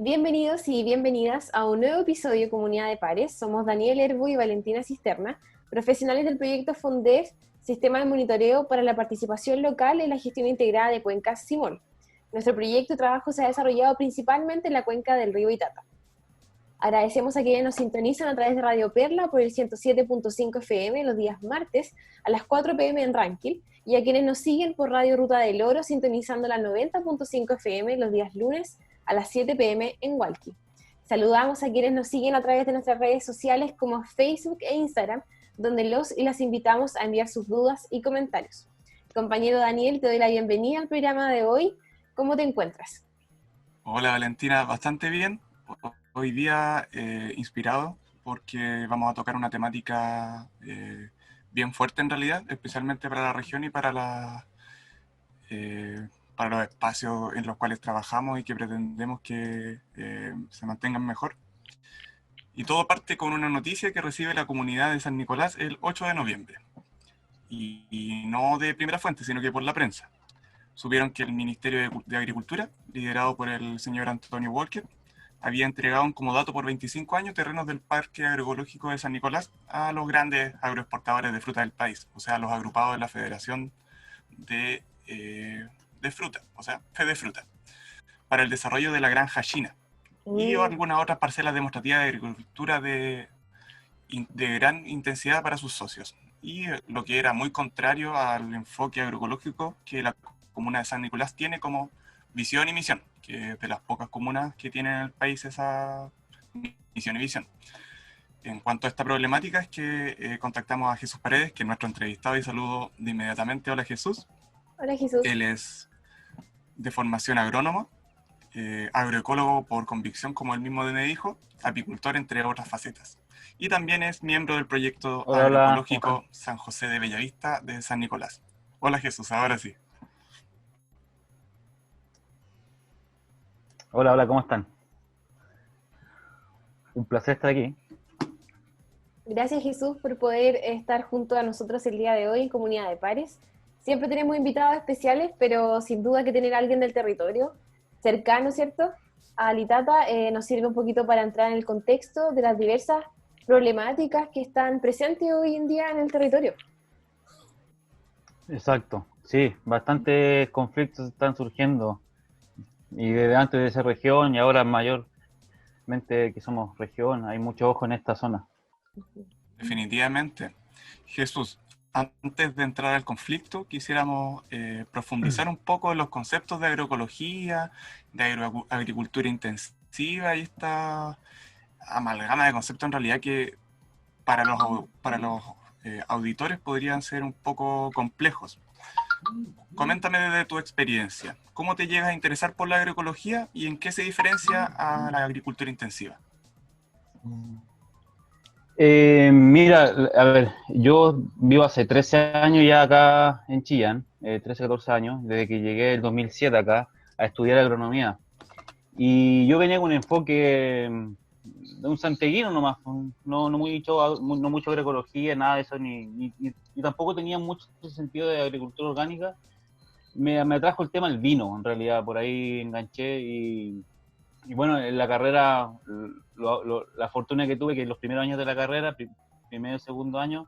Bienvenidos y bienvenidas a un nuevo episodio de Comunidad de Pares. Somos Daniel Herbu y Valentina Cisterna, profesionales del proyecto FONDEF, Sistema de Monitoreo para la Participación Local en la Gestión Integrada de Cuencas Simón. Nuestro proyecto de trabajo se ha desarrollado principalmente en la cuenca del río Itata. Agradecemos a quienes nos sintonizan a través de Radio Perla por el 107.5 FM los días martes a las 4 p.m. en Ranquil, y a quienes nos siguen por Radio Ruta del Oro sintonizando la 90.5 FM los días lunes a las 7 p.m. en Hualqui. Saludamos a quienes nos siguen a través de nuestras redes sociales como Facebook e Instagram, donde los y las invitamos a enviar sus dudas y comentarios. Compañero Daniel, te doy la bienvenida al programa de hoy. ¿Cómo te encuentras? Hola Valentina, bastante bien. Hoy día inspirado porque vamos a tocar una temática bien fuerte en realidad, especialmente para la región y para los espacios en los cuales trabajamos y que pretendemos que se mantengan mejor. Y todo parte con una noticia que recibe la comunidad de San Nicolás el 8 de noviembre. Y no de primera fuente, sino que por la prensa. Supieron que el Ministerio de Agricultura, liderado por el señor Antonio Walker, había entregado un comodato por 25 años terrenos del Parque Agroecológico de San Nicolás a los grandes agroexportadores de fruta del país, o sea, los agrupados de la Federación de Fruta, o sea, FEDEFruta, para el desarrollo de la granja china y algunas otras parcelas demostrativas de agricultura de gran intensidad para sus socios. Y lo que era muy contrario al enfoque agroecológico que la comuna de San Nicolás tiene como visión y misión, que es de las pocas comunas que tienen en el país esa misión y visión. En cuanto a esta problemática es que contactamos a Jesús Paredes, que es nuestro entrevistado, y saludo de inmediatamente. Hola Jesús. Hola Jesús. Él es de formación agrónomo, agroecólogo por convicción, como él mismo me dijo, apicultor, entre otras facetas. Y también es miembro del proyecto agroecológico San José de Bellavista de San Nicolás. Hola Jesús, ahora sí. Hola, ¿cómo están? Un placer estar aquí. Gracias Jesús por poder estar junto a nosotros el día de hoy en Comunidad de Pares. Siempre tenemos invitados especiales, pero sin duda que tener a alguien del territorio cercano, ¿cierto?, a Itata nos sirve un poquito para entrar en el contexto de las diversas problemáticas que están presentes hoy en día en el territorio. Exacto, sí, bastantes conflictos están surgiendo, y desde antes de ser región y ahora mayormente que somos región, hay mucho ojo en esta zona. Definitivamente. Jesús, antes de entrar al conflicto, quisiéramos profundizar un poco en los conceptos de agroecología, de agricultura intensiva y esta amalgama de conceptos en realidad que para los auditores podrían ser un poco complejos. Coméntame desde tu experiencia, ¿cómo te llegas a interesar por la agroecología y en qué se diferencia a la agricultura intensiva? Mira, a ver, yo vivo hace 13 años ya acá en Chillán, 13, 14 años, desde que llegué el 2007 acá a estudiar agronomía. Y yo venía con un enfoque de un santiaguino nomás, no mucho agroecología, nada de eso, ni tampoco tenía mucho sentido de agricultura orgánica. Me atrajo el tema del vino, en realidad, por ahí enganché y bueno, en la carrera, la fortuna que tuve que en los primeros años de la carrera, primero y segundo año,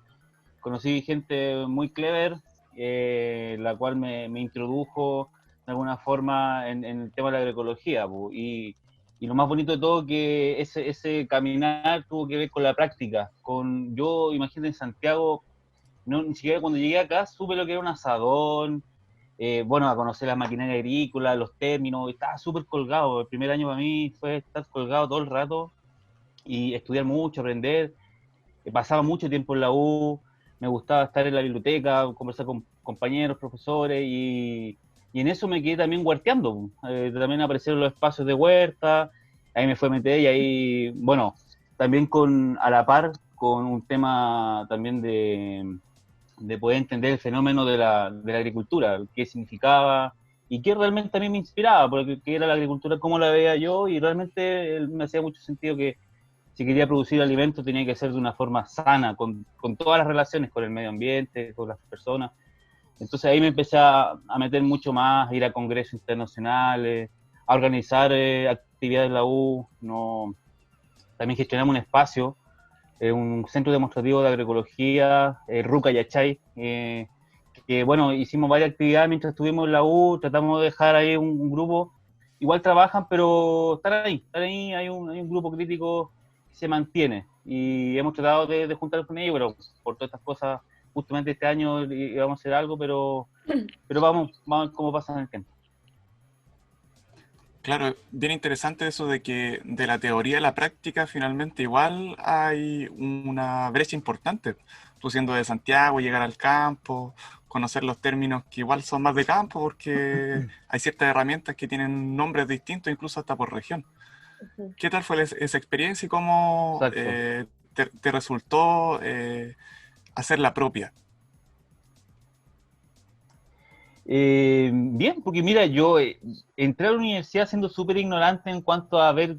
conocí gente muy clever, la cual me introdujo de alguna forma en el tema de la agroecología, y lo más bonito de todo que ese caminar tuvo que ver con la práctica. Yo, imagínate, en Santiago, ni siquiera cuando llegué acá supe lo que era un asadón, bueno, a conocer la maquinaria agrícola, los términos, estaba súper colgado. El primer año para mí fue estar colgado todo el rato y estudiar mucho, aprender. Pasaba mucho tiempo en la U, me gustaba estar en la biblioteca, conversar con compañeros, profesores, y en eso me quedé también huerteando. También aparecieron los espacios de huerta, ahí me fue a meter y ahí, bueno, también a la par con un tema también de poder entender el fenómeno de la agricultura, qué significaba y qué realmente a mí me inspiraba, porque qué era la agricultura, cómo la veía yo, y realmente me hacía mucho sentido que si quería producir alimentos tenía que ser de una forma sana, con todas las relaciones, con el medio ambiente, con las personas. Entonces ahí me empecé a meter mucho más, a ir a congresos internacionales, a organizar actividades en la U, también gestionamos un espacio, un centro demostrativo de agroecología, Ruca Yachay, que bueno, hicimos varias actividades mientras estuvimos en la U, tratamos de dejar ahí un grupo, igual trabajan, pero están ahí, hay un grupo crítico que se mantiene, y hemos tratado de juntarnos con ellos, pero por todas estas cosas, justamente este año íbamos a hacer algo, pero vamos a ver cómo pasa en el tiempo. Claro, bien interesante eso de que de la teoría a la práctica finalmente igual hay una brecha importante. Tú siendo de Santiago, llegar al campo, conocer los términos que igual son más de campo porque hay ciertas herramientas que tienen nombres distintos incluso hasta por región. ¿Qué tal fue esa experiencia y cómo te resultó hacer la propia? Bien, porque mira, yo entré a la universidad siendo súper ignorante en cuanto a ver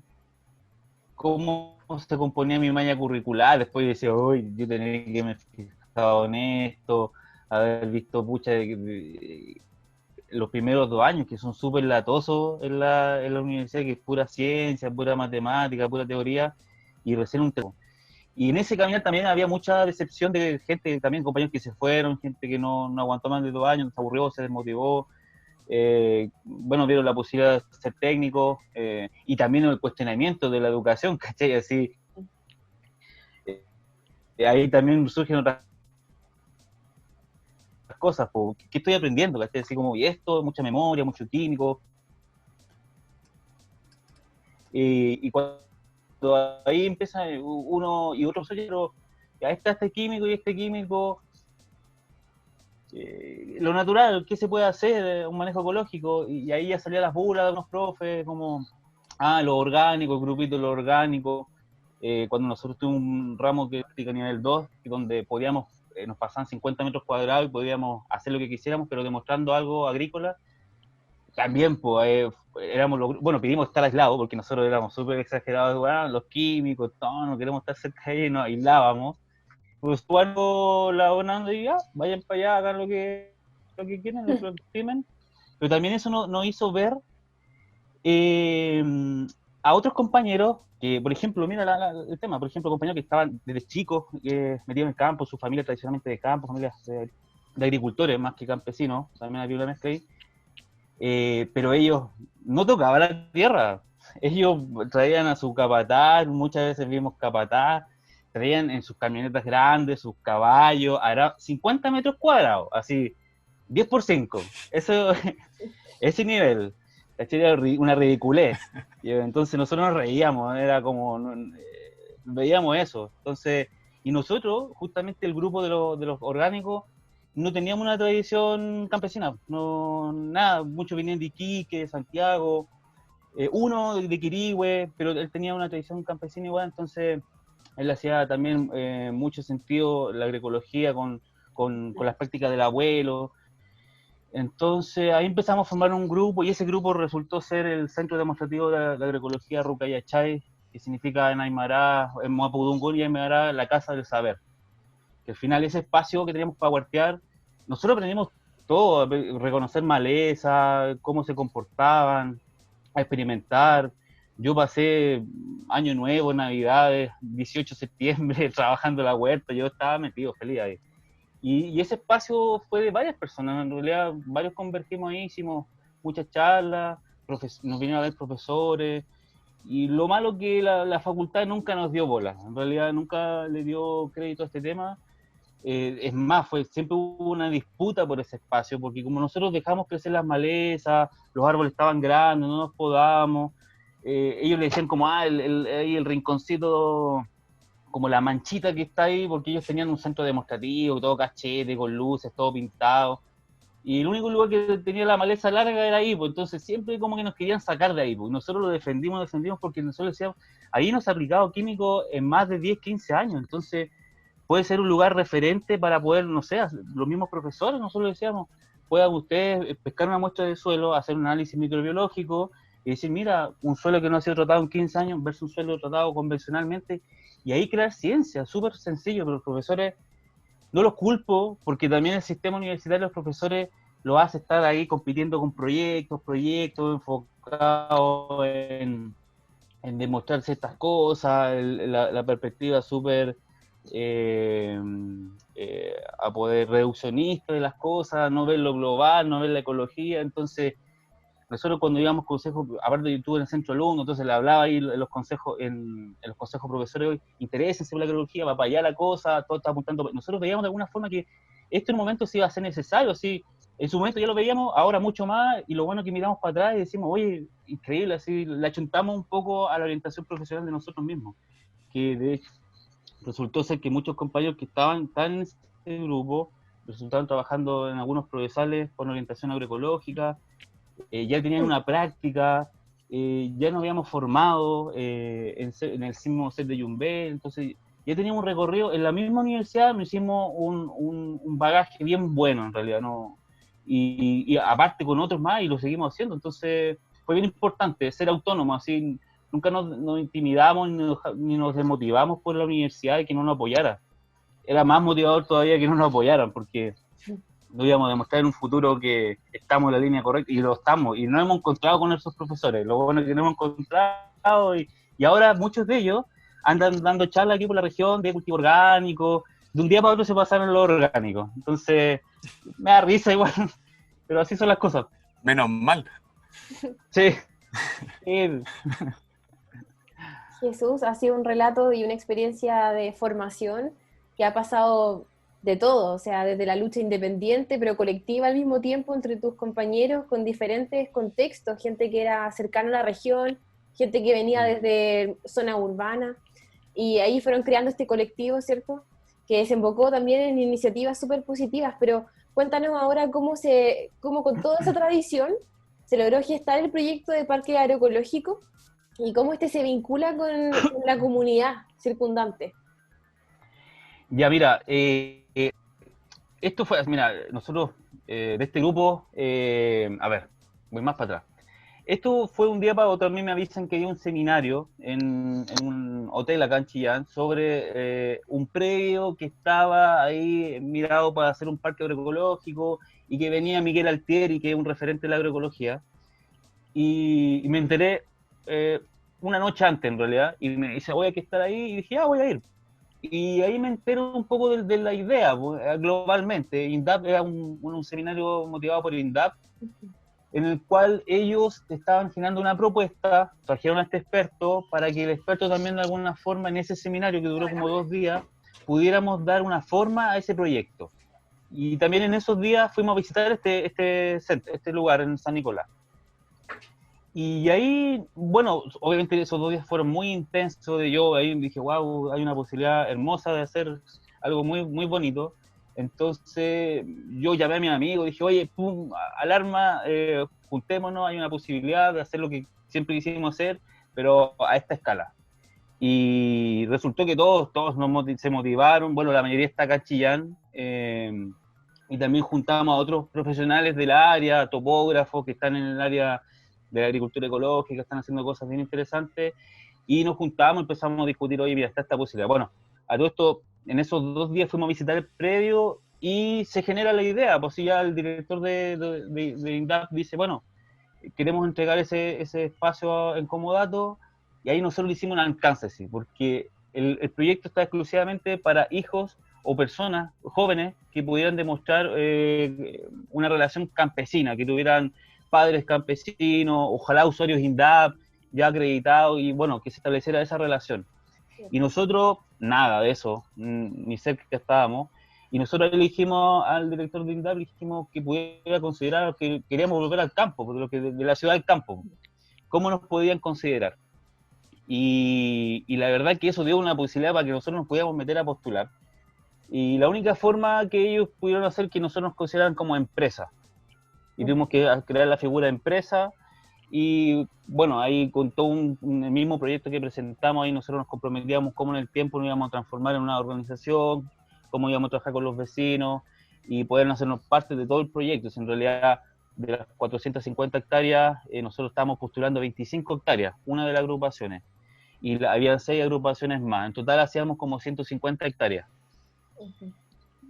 cómo se componía mi malla curricular. Después decía, hoy yo tenía que me fijaba en esto, haber visto los primeros 2 años que son súper latosos en la universidad, que es pura ciencia, pura matemática, pura teoría, y recién un tema. Y en ese caminar también había mucha decepción de gente, también compañeros que se fueron, gente que no aguantó más de 2 años, se aburrió, se desmotivó. Bueno, vieron la posibilidad de ser técnico, y también el cuestionamiento de la educación, ¿cachai? Así, ahí también surgen otras cosas, ¿qué estoy aprendiendo? ¿Cachai? Así como, y esto, mucha memoria, mucho químico. Y cuando ahí empieza uno y otro pero ya está este químico y este químico, lo natural, ¿qué se puede hacer? Un manejo ecológico, y ahí ya salían las burlas de unos profes, como, lo orgánico, el grupito de lo orgánico, cuando nosotros tuvimos un ramo que practica nivel 2, donde podíamos, nos pasaban 50 metros cuadrados y podíamos hacer lo que quisiéramos, pero demostrando algo agrícola, también, pues, bueno, pedimos estar aislados, porque nosotros éramos súper exagerados, los químicos, no queremos estar cerca de ellos, nos aislábamos. Pues algo la onda y ya, vayan para allá, hagan lo que quieren, lo que estimen. Pero también eso nos hizo ver a otros compañeros que, por ejemplo, mira el tema, por ejemplo, compañeros que estaban desde chicos metidos en el campo, su familia tradicionalmente de campo, familias de agricultores más que campesinos, también había una mezcla ahí. Pero ellos no tocaban la tierra, ellos traían a su capataz, muchas veces vimos capataz, traían en sus camionetas grandes, sus caballos, a 50 metros cuadrados, así, 10 por 5, eso, ese nivel, era una ridiculez. Y entonces nosotros nos reíamos, era como, veíamos eso, entonces, y nosotros, justamente el grupo de los orgánicos, no teníamos una tradición campesina, nada, muchos venían de Iquique, de Santiago, uno de Quirihue, pero él tenía una tradición campesina igual, entonces él hacía también mucho sentido la agroecología con las prácticas del abuelo. Entonces ahí empezamos a formar un grupo, y ese grupo resultó ser el Centro Demostrativo de Agroecología Ruca Yachay, que significa en Aymara, en Mapudungun y Aymara, la Casa del Saber. Que al final ese espacio que teníamos para huertear, nosotros aprendimos todo, a reconocer maleza, cómo se comportaban, a experimentar. Yo pasé Año Nuevo, Navidades, 18 de septiembre, trabajando en la huerta, yo estaba metido, feliz ahí. Y ese espacio fue de varias personas, en realidad varios convergimos ahí, hicimos muchas charlas, nos vinieron a ver profesores, y lo malo que la facultad nunca nos dio bola, en realidad nunca le dio crédito a este tema. Es más, siempre hubo una disputa por ese espacio, porque como nosotros dejamos crecer las malezas, los árboles estaban grandes, no nos podamos, ellos le decían como, el rinconcito, como la manchita que está ahí, porque ellos tenían un centro demostrativo, todo cachete, con luces, todo pintado, y el único lugar que tenía la maleza larga era ahí, pues entonces siempre como que nos querían sacar de ahí, pues nosotros lo defendimos porque nosotros decíamos, ahí no se ha aplicado químico en más de 10, 15 años, entonces puede ser un lugar referente para poder, no sé, los mismos profesores, nosotros decíamos, puedan ustedes pescar una muestra de suelo, hacer un análisis microbiológico y decir, mira, un suelo que no ha sido tratado en 15 años versus un suelo tratado convencionalmente, y ahí crear ciencia, súper sencillo, pero los profesores, no los culpo, porque también el sistema universitario, los profesores lo hace estar ahí compitiendo con proyectos enfocados en demostrar ciertas cosas, la perspectiva súper a poder reduccionista de las cosas, no ver lo global, no ver la ecología. Entonces nosotros cuando íbamos consejos, aparte yo estuve en el centro alumno, entonces le hablaba ahí en los consejos, en los consejos profesores, interésense por la ecología, va para allá la cosa, todo está apuntando. Nosotros veíamos de alguna forma que esto en un momento sí iba a ser necesario, sí, en su momento ya lo veíamos, ahora mucho más, y lo bueno es que miramos para atrás y decimos, oye, increíble, así le achuntamos un poco a la orientación profesional de nosotros mismos, que de hecho resultó ser que muchos compañeros que estaban en ese grupo resultaron trabajando en algunos procesales con orientación agroecológica, ya tenían una práctica, ya nos habíamos formado en el mismo set de Yumbel, entonces ya teníamos un recorrido, en la misma universidad nos hicimos un bagaje bien bueno en realidad, ¿no? Y aparte con otros más y lo seguimos haciendo, entonces fue bien importante ser autónomo, así nunca nos intimidamos ni nos desmotivamos por la universidad y que no nos apoyara. Era más motivador todavía que no nos apoyaran, porque no íbamos a demostrar en un futuro que estamos en la línea correcta, y lo estamos, y no hemos encontrado con esos profesores, lo bueno es que no hemos encontrado, y ahora muchos de ellos andan dando charlas aquí por la región de cultivo orgánico, de un día para otro se pasaron lo orgánico, entonces me da risa igual, pero así son las cosas. Menos mal. Sí. Sí. Jesús, ha sido un relato y una experiencia de formación que ha pasado de todo, o sea, desde la lucha independiente pero colectiva al mismo tiempo entre tus compañeros con diferentes contextos, gente que era cercana a la región, gente que venía desde zona urbana, y ahí fueron creando este colectivo, ¿cierto? Que desembocó también en iniciativas súper positivas, pero cuéntanos ahora cómo con toda esa tradición se logró gestar el proyecto de parque agroecológico y cómo este se vincula con la comunidad circundante. Ya, mira, esto fue, mira, nosotros de este grupo, a ver, voy más para atrás. Esto fue un día para otro, a mí me avisan que hay un seminario en un hotel acá en Chillán sobre un predio que estaba ahí mirado para hacer un parque agroecológico y que venía Miguel Altieri, que es un referente de la agroecología, y me enteré una noche antes en realidad, y me dice, voy a que estar ahí, y dije, voy a ir. Y ahí me entero un poco de la idea globalmente. INDAP era un seminario motivado por INDAP, en el cual ellos estaban generando una propuesta, trajeron a este experto para que el experto también de alguna forma en ese seminario que duró como 2 días pudiéramos dar una forma a ese proyecto. Y también en esos días fuimos a visitar este lugar en San Nicolás. Y ahí, bueno, obviamente esos 2 días fueron muy intensos, yo ahí dije, wow, hay una posibilidad hermosa de hacer algo muy, muy bonito. Entonces yo llamé a mi amigo, dije, oye, pum, alarma, juntémonos, hay una posibilidad de hacer lo que siempre quisimos hacer, pero a esta escala. Y resultó que todos se motivaron, bueno, la mayoría está acá en Chillán, y también juntamos a otros profesionales del área, topógrafos que están en el área de la agricultura ecológica, están haciendo cosas bien interesantes, y nos juntamos y empezamos a discutir, oye, mira, está esta posibilidad. Bueno, a todo esto, en esos 2 días fuimos a visitar el predio y se genera la idea, pues ya el director de INDAP dice, bueno, queremos entregar ese espacio en Comodato, y ahí nosotros le hicimos un alcance, sí, porque el proyecto está exclusivamente para hijos o personas jóvenes que pudieran demostrar una relación campesina, que tuvieran padres campesinos, ojalá usuarios INDAP ya acreditados, y bueno, que se estableciera esa relación. Y nosotros, nada de eso, ni cerca que estábamos, y nosotros le dijimos al director de INDAP, le dijimos que pudiera considerar que queríamos volver al campo, de la ciudad al campo, cómo nos podían considerar. Y la verdad que eso dio una posibilidad para que nosotros nos pudiéramos meter a postular. Y la única forma que ellos pudieron hacer que nosotros nos consideraran como empresa. Y tuvimos que crear la figura de empresa, y bueno, ahí con todo el mismo proyecto que presentamos, ahí nosotros nos comprometíamos cómo en el tiempo nos íbamos a transformar en una organización, cómo íbamos a trabajar con los vecinos y poder hacernos parte de todo el proyecto. En realidad, de las 450 hectáreas, nosotros estábamos postulando 25 hectáreas, una de las agrupaciones, y había 6 agrupaciones más. En total hacíamos como 150 hectáreas.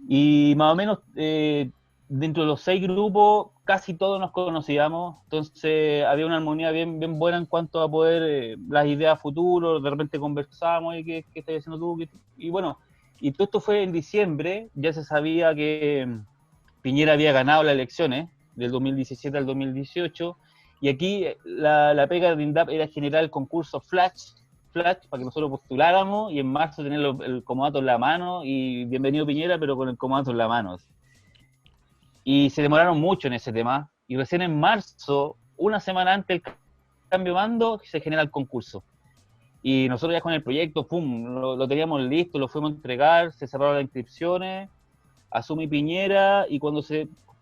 Y más o menos dentro de los 6 grupos, casi todos nos conocíamos, entonces había una armonía bien, bien buena en cuanto a poder, las ideas futuros, de repente conversábamos, y ¿qué estás haciendo tú? Y bueno, y todo esto fue en diciembre, ya se sabía que Piñera había ganado las elecciones del 2017 al 2018, y aquí la pega de INDAP era generar el concurso Flash, para que nosotros postuláramos, y en marzo tener el comodato en la mano, y bienvenido Piñera, pero con el comodato en la mano. Y se demoraron mucho en ese tema, y recién en marzo, una semana antes del cambio de mando, se genera el concurso. Y nosotros ya con el proyecto, pum, lo teníamos listo, lo fuimos a entregar, se cerraron las inscripciones, asume Piñera, y cuando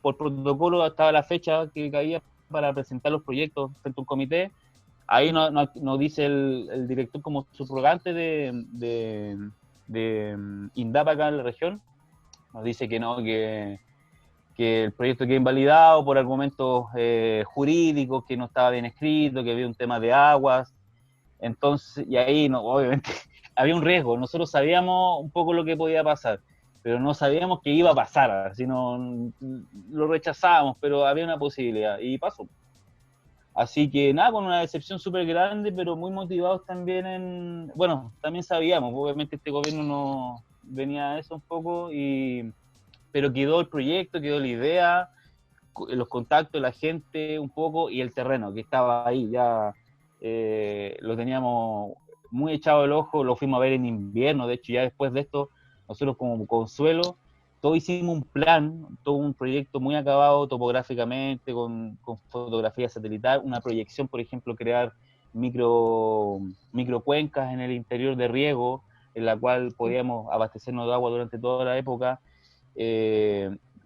por protocolo estaba la fecha que caía para presentar los proyectos frente a un comité, ahí nos dice el director como subrogante de INDAP acá en la región, nos dice que no, que el proyecto quedó invalidado por argumentos jurídicos, que no estaba bien escrito, que había un tema de aguas. Entonces, y ahí obviamente había un riesgo. Nosotros sabíamos un poco lo que podía pasar, pero no sabíamos que iba a pasar, así no lo rechazábamos, pero había una posibilidad y pasó. Así que nada, con una decepción súper grande, pero muy motivados también bueno, también sabíamos, obviamente este gobierno no venía a eso un poco, pero quedó el proyecto, quedó la idea, los contactos, la gente un poco, y el terreno que estaba ahí, ya lo teníamos muy echado el ojo, lo fuimos a ver en invierno, de hecho ya después de esto, nosotros como Consuelo, todos hicimos un plan, todo un proyecto muy acabado topográficamente, con fotografía satelital, una proyección, por ejemplo, crear microcuencas en el interior de riego, en la cual podíamos abastecernos de agua durante toda la época.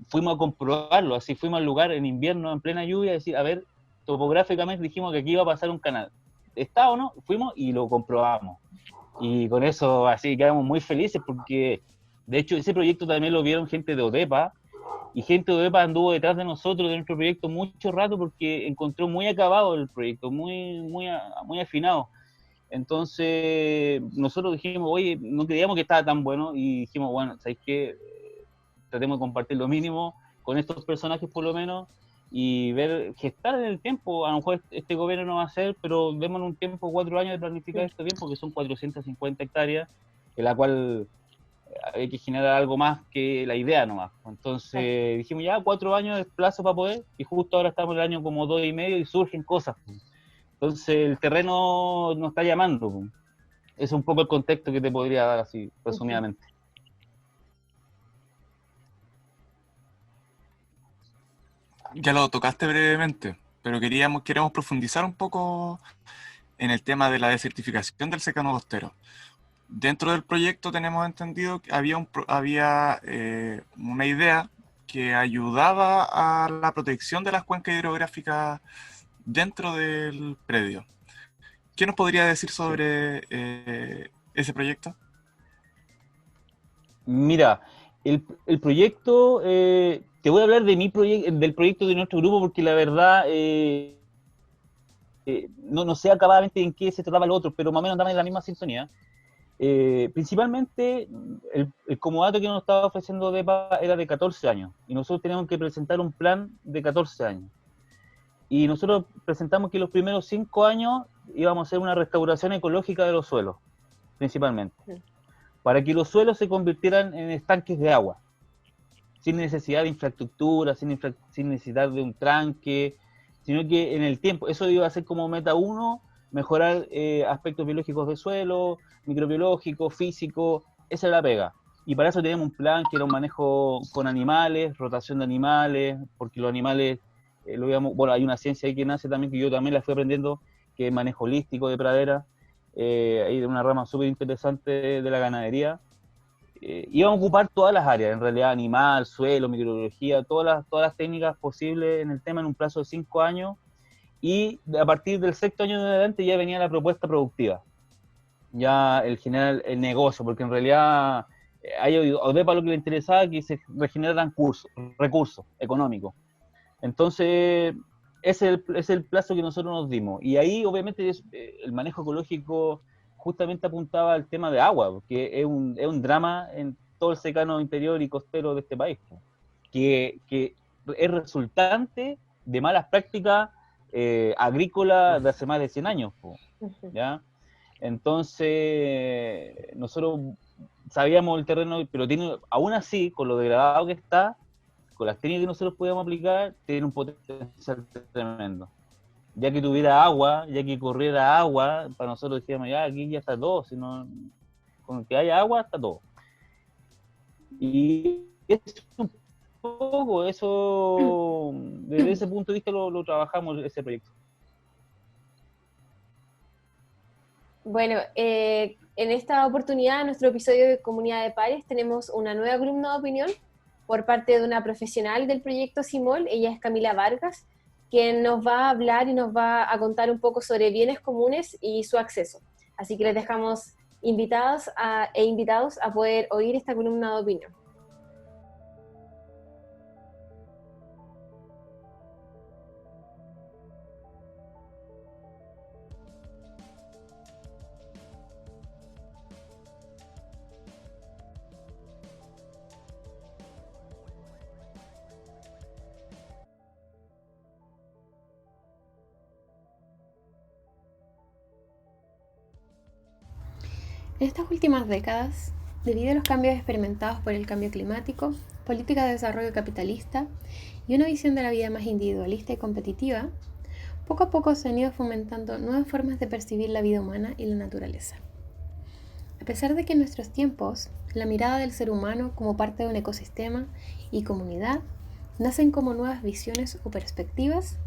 Fuimos a comprobarlo, así fuimos al lugar en invierno, en plena lluvia, decir, a ver, topográficamente dijimos que aquí iba a pasar un canal. ¿Está o no? Fuimos y lo comprobamos. Y con eso así quedamos muy felices porque, de hecho, ese proyecto también lo vieron gente de ODEPA, y gente de ODEPA anduvo detrás de nosotros, de nuestro proyecto, mucho rato porque encontró muy acabado el proyecto, muy afinado. Entonces, nosotros dijimos, oye, no creíamos que estaba tan bueno, y dijimos, bueno, ¿sabéis qué? Tratemos de compartir lo mínimo con estos personajes por lo menos, y ver, gestar en el tiempo. A lo mejor este gobierno no va a ser, pero demos un tiempo, 4 años de planificar esto bien, porque son 450 hectáreas, en la cual hay que generar algo más que la idea nomás. Entonces dijimos ya, 4 años de plazo para poder, y justo ahora estamos en el año como 2 y medio y surgen cosas. Entonces el terreno nos está llamando. Es un poco el contexto que te podría dar así, resumidamente. Ya lo tocaste brevemente, pero queremos profundizar un poco en el tema de la desertificación del secano costero. Dentro del proyecto tenemos entendido que había una idea que ayudaba a la protección de las cuencas hidrográficas dentro del predio. ¿Qué nos podría decir sobre ese proyecto? Mira, el proyecto, te voy a hablar de del proyecto de nuestro grupo, porque la verdad no sé acabadamente en qué se trataba el otro, pero más o menos andamos en la misma sintonía. Principalmente, el comodato que nos estaba ofreciendo DEPA era de 14 años, y nosotros teníamos que presentar un plan de 14 años. Y nosotros presentamos que los primeros 5 años íbamos a hacer una restauración ecológica de los suelos, principalmente, para que los suelos se convirtieran en estanques de agua, sin necesidad de infraestructura, sin necesidad de un tranque, sino que en el tiempo, eso iba a ser como meta 1, mejorar aspectos biológicos del suelo, microbiológicos, físicos, esa es la pega. Y para eso teníamos un plan que era un manejo con animales, rotación de animales, porque los animales, bueno, hay una ciencia ahí que nace también, que yo también la fui aprendiendo, que es manejo holístico de pradera, hay una rama súper interesante de la ganadería. Íbamos a ocupar todas las áreas, en realidad, animal, suelo, microbiología, todas las técnicas posibles en el tema en un plazo de 5 años, y a partir del 6.º año de adelante ya venía la propuesta productiva, ya el generar el negocio, porque en realidad a ODEPA lo que le interesaba es que se regeneraran recursos económicos. Entonces, ese es el plazo que nosotros nos dimos, y ahí obviamente el manejo ecológico justamente apuntaba al tema de agua, porque es un drama en todo el secano interior y costero de este país, que es resultante de malas prácticas agrícolas de hace más de 100 años, ¿ya? Entonces, nosotros sabíamos el terreno, pero aún así, con lo degradado que está, con las técnicas que nosotros podíamos aplicar, tiene un potencial tremendo. Ya que tuviera agua, ya que corriera agua, para nosotros decíamos, ya aquí ya está todo, sino con que haya agua está todo. Y es un poco, eso, desde ese punto de vista lo trabajamos, ese proyecto. Bueno, en esta oportunidad, en nuestro episodio de Comunidad de Pares, tenemos una nueva columna de opinión por parte de una profesional del proyecto CIMOL. Ella es Camila Vargas, quien nos va a hablar y nos va a contar un poco sobre bienes comunes y su acceso. Así que les dejamos invitados a poder oír esta columna de opinión. En estas últimas décadas, debido a los cambios experimentados por el cambio climático, políticas de desarrollo capitalista y una visión de la vida más individualista y competitiva, poco a poco se han ido fomentando nuevas formas de percibir la vida humana y la naturaleza. A pesar de que en nuestros tiempos, la mirada del ser humano como parte de un ecosistema y comunidad nacen como nuevas visiones o perspectivas,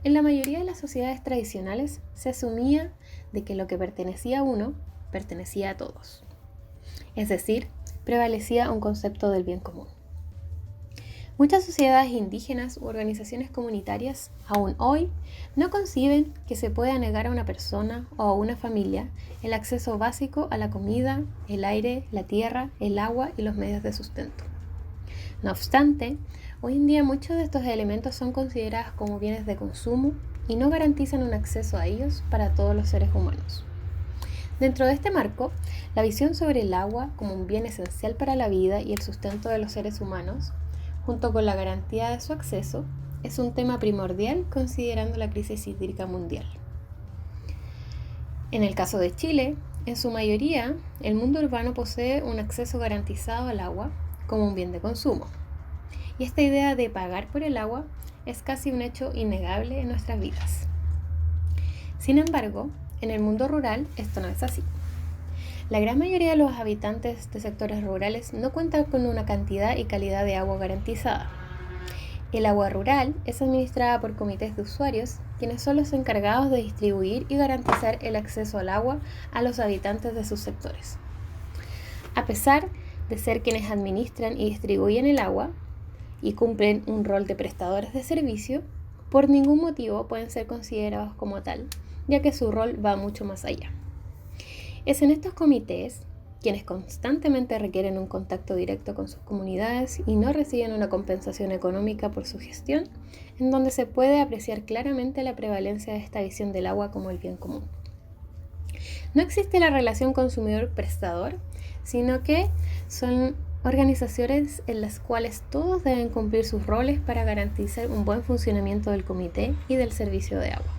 en la mayoría de las sociedades tradicionales se asumía de que lo que pertenecía a uno pertenecía a todos. Es decir, prevalecía un concepto del bien común. Muchas sociedades indígenas u organizaciones comunitarias, aún hoy, no conciben que se pueda negar a una persona o a una familia el acceso básico a la comida, el aire, la tierra, el agua y los medios de sustento. No obstante, hoy en día muchos de estos elementos son considerados como bienes de consumo y no garantizan un acceso a ellos para todos los seres humanos. Dentro de este marco, la visión sobre el agua como un bien esencial para la vida y el sustento de los seres humanos, junto con la garantía de su acceso, es un tema primordial considerando la crisis hídrica mundial. En el caso de Chile, en su mayoría, el mundo urbano posee un acceso garantizado al agua como un bien de consumo. Y esta idea de pagar por el agua es casi un hecho innegable en nuestras vidas. Sin embargo, en el mundo rural esto no es así. La gran mayoría de los habitantes de sectores rurales no cuentan con una cantidad y calidad de agua garantizada. El agua rural es administrada por comités de usuarios, quienes son los encargados de distribuir y garantizar el acceso al agua a los habitantes de sus sectores. A pesar de ser quienes administran y distribuyen el agua y cumplen un rol de prestadores de servicio, por ningún motivo pueden ser considerados como tal, ya que su rol va mucho más allá. Es en estos comités, quienes constantemente requieren un contacto directo con sus comunidades y no reciben una compensación económica por su gestión, en donde se puede apreciar claramente la prevalencia de esta visión del agua como el bien común. No existe la relación consumidor-prestador, sino que son organizaciones en las cuales todos deben cumplir sus roles para garantizar un buen funcionamiento del comité y del servicio de agua.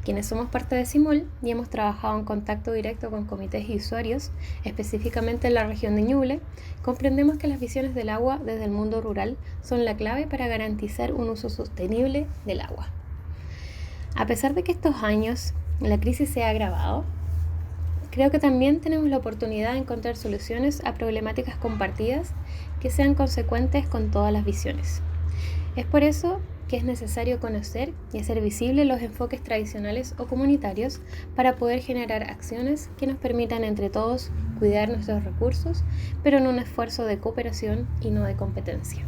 Quienes somos parte de CIMOL y hemos trabajado en contacto directo con comités y usuarios, específicamente en la región de Ñuble, comprendemos que las visiones del agua desde el mundo rural son la clave para garantizar un uso sostenible del agua. A pesar de que estos años la crisis se ha agravado, creo que también tenemos la oportunidad de encontrar soluciones a problemáticas compartidas que sean consecuentes con todas las visiones. Es por eso que es necesario conocer y hacer visibles los enfoques tradicionales o comunitarios para poder generar acciones que nos permitan entre todos cuidar nuestros recursos, pero en un esfuerzo de cooperación y no de competencia.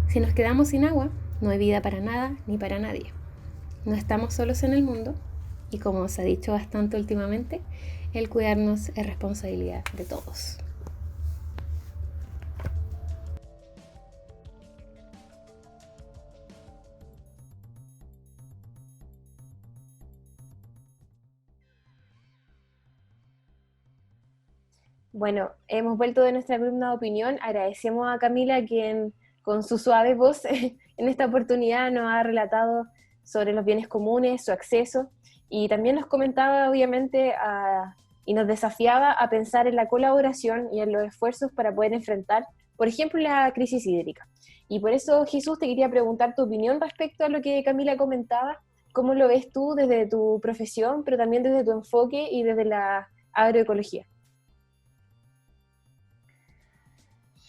Si nos quedamos sin agua, no hay vida para nada ni para nadie. No estamos solos en el mundo y, como se ha dicho bastante últimamente, el cuidarnos es responsabilidad de todos. Bueno, hemos vuelto de nuestra columna de opinión. Agradecemos a Camila, quien con su suave voz, en esta oportunidad nos ha relatado sobre los bienes comunes, su acceso, y también nos comentaba, obviamente, y nos desafiaba a pensar en la colaboración y en los esfuerzos para poder enfrentar, por ejemplo, la crisis hídrica. Y por eso, Jesús, te quería preguntar tu opinión respecto a lo que Camila comentaba. ¿Cómo lo ves tú desde tu profesión, pero también desde tu enfoque y desde la agroecología?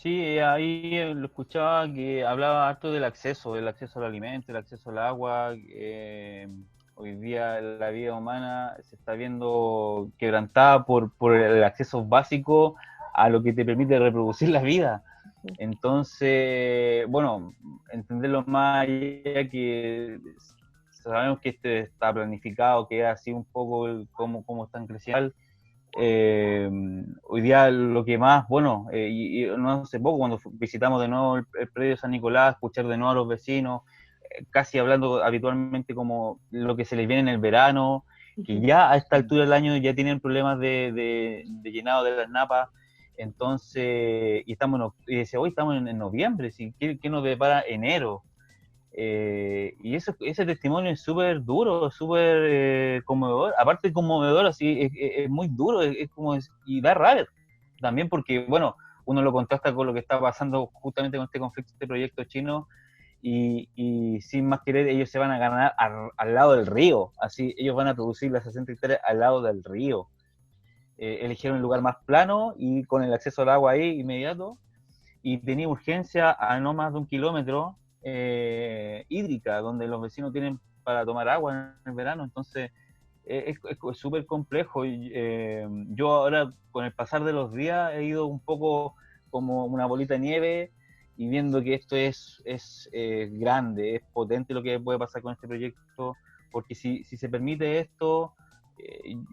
Sí, ahí lo escuchaba que hablaba harto del acceso al alimento, el acceso al agua. Hoy día la vida humana se está viendo quebrantada por el acceso básico a lo que te permite reproducir la vida. Entonces, bueno, entenderlo más allá que sabemos que este está planificado, que es así un poco cómo están creciendo. Hoy día lo que más, bueno, y no hace poco cuando visitamos de nuevo el predio de San Nicolás, escuchar de nuevo a los vecinos, casi hablando habitualmente como lo que se les viene en el verano, que ya a esta altura del año ya tienen problemas de llenado de las napas. Entonces, y dice, hoy estamos en noviembre, ¿sí? ¿Qué nos depara enero? Y ese testimonio es súper duro, súper conmovedor. Aparte de conmovedor, así, es muy duro, y da rabia también porque, bueno, uno lo contrasta con lo que está pasando justamente con este conflicto, este proyecto chino, y sin más querer, ellos se van a ganar al lado del río, así, ellos van a producir las 60 hectáreas al lado del río. Eligieron el lugar más plano y con el acceso al agua ahí inmediato, y tenía urgencia a no más de 1 kilómetro hídrica, donde los vecinos tienen para tomar agua en el verano. Entonces es súper complejo. Yo ahora, con el pasar de los días, he ido un poco como una bolita de nieve y viendo que esto es grande, es potente lo que puede pasar con este proyecto, porque si se permite esto,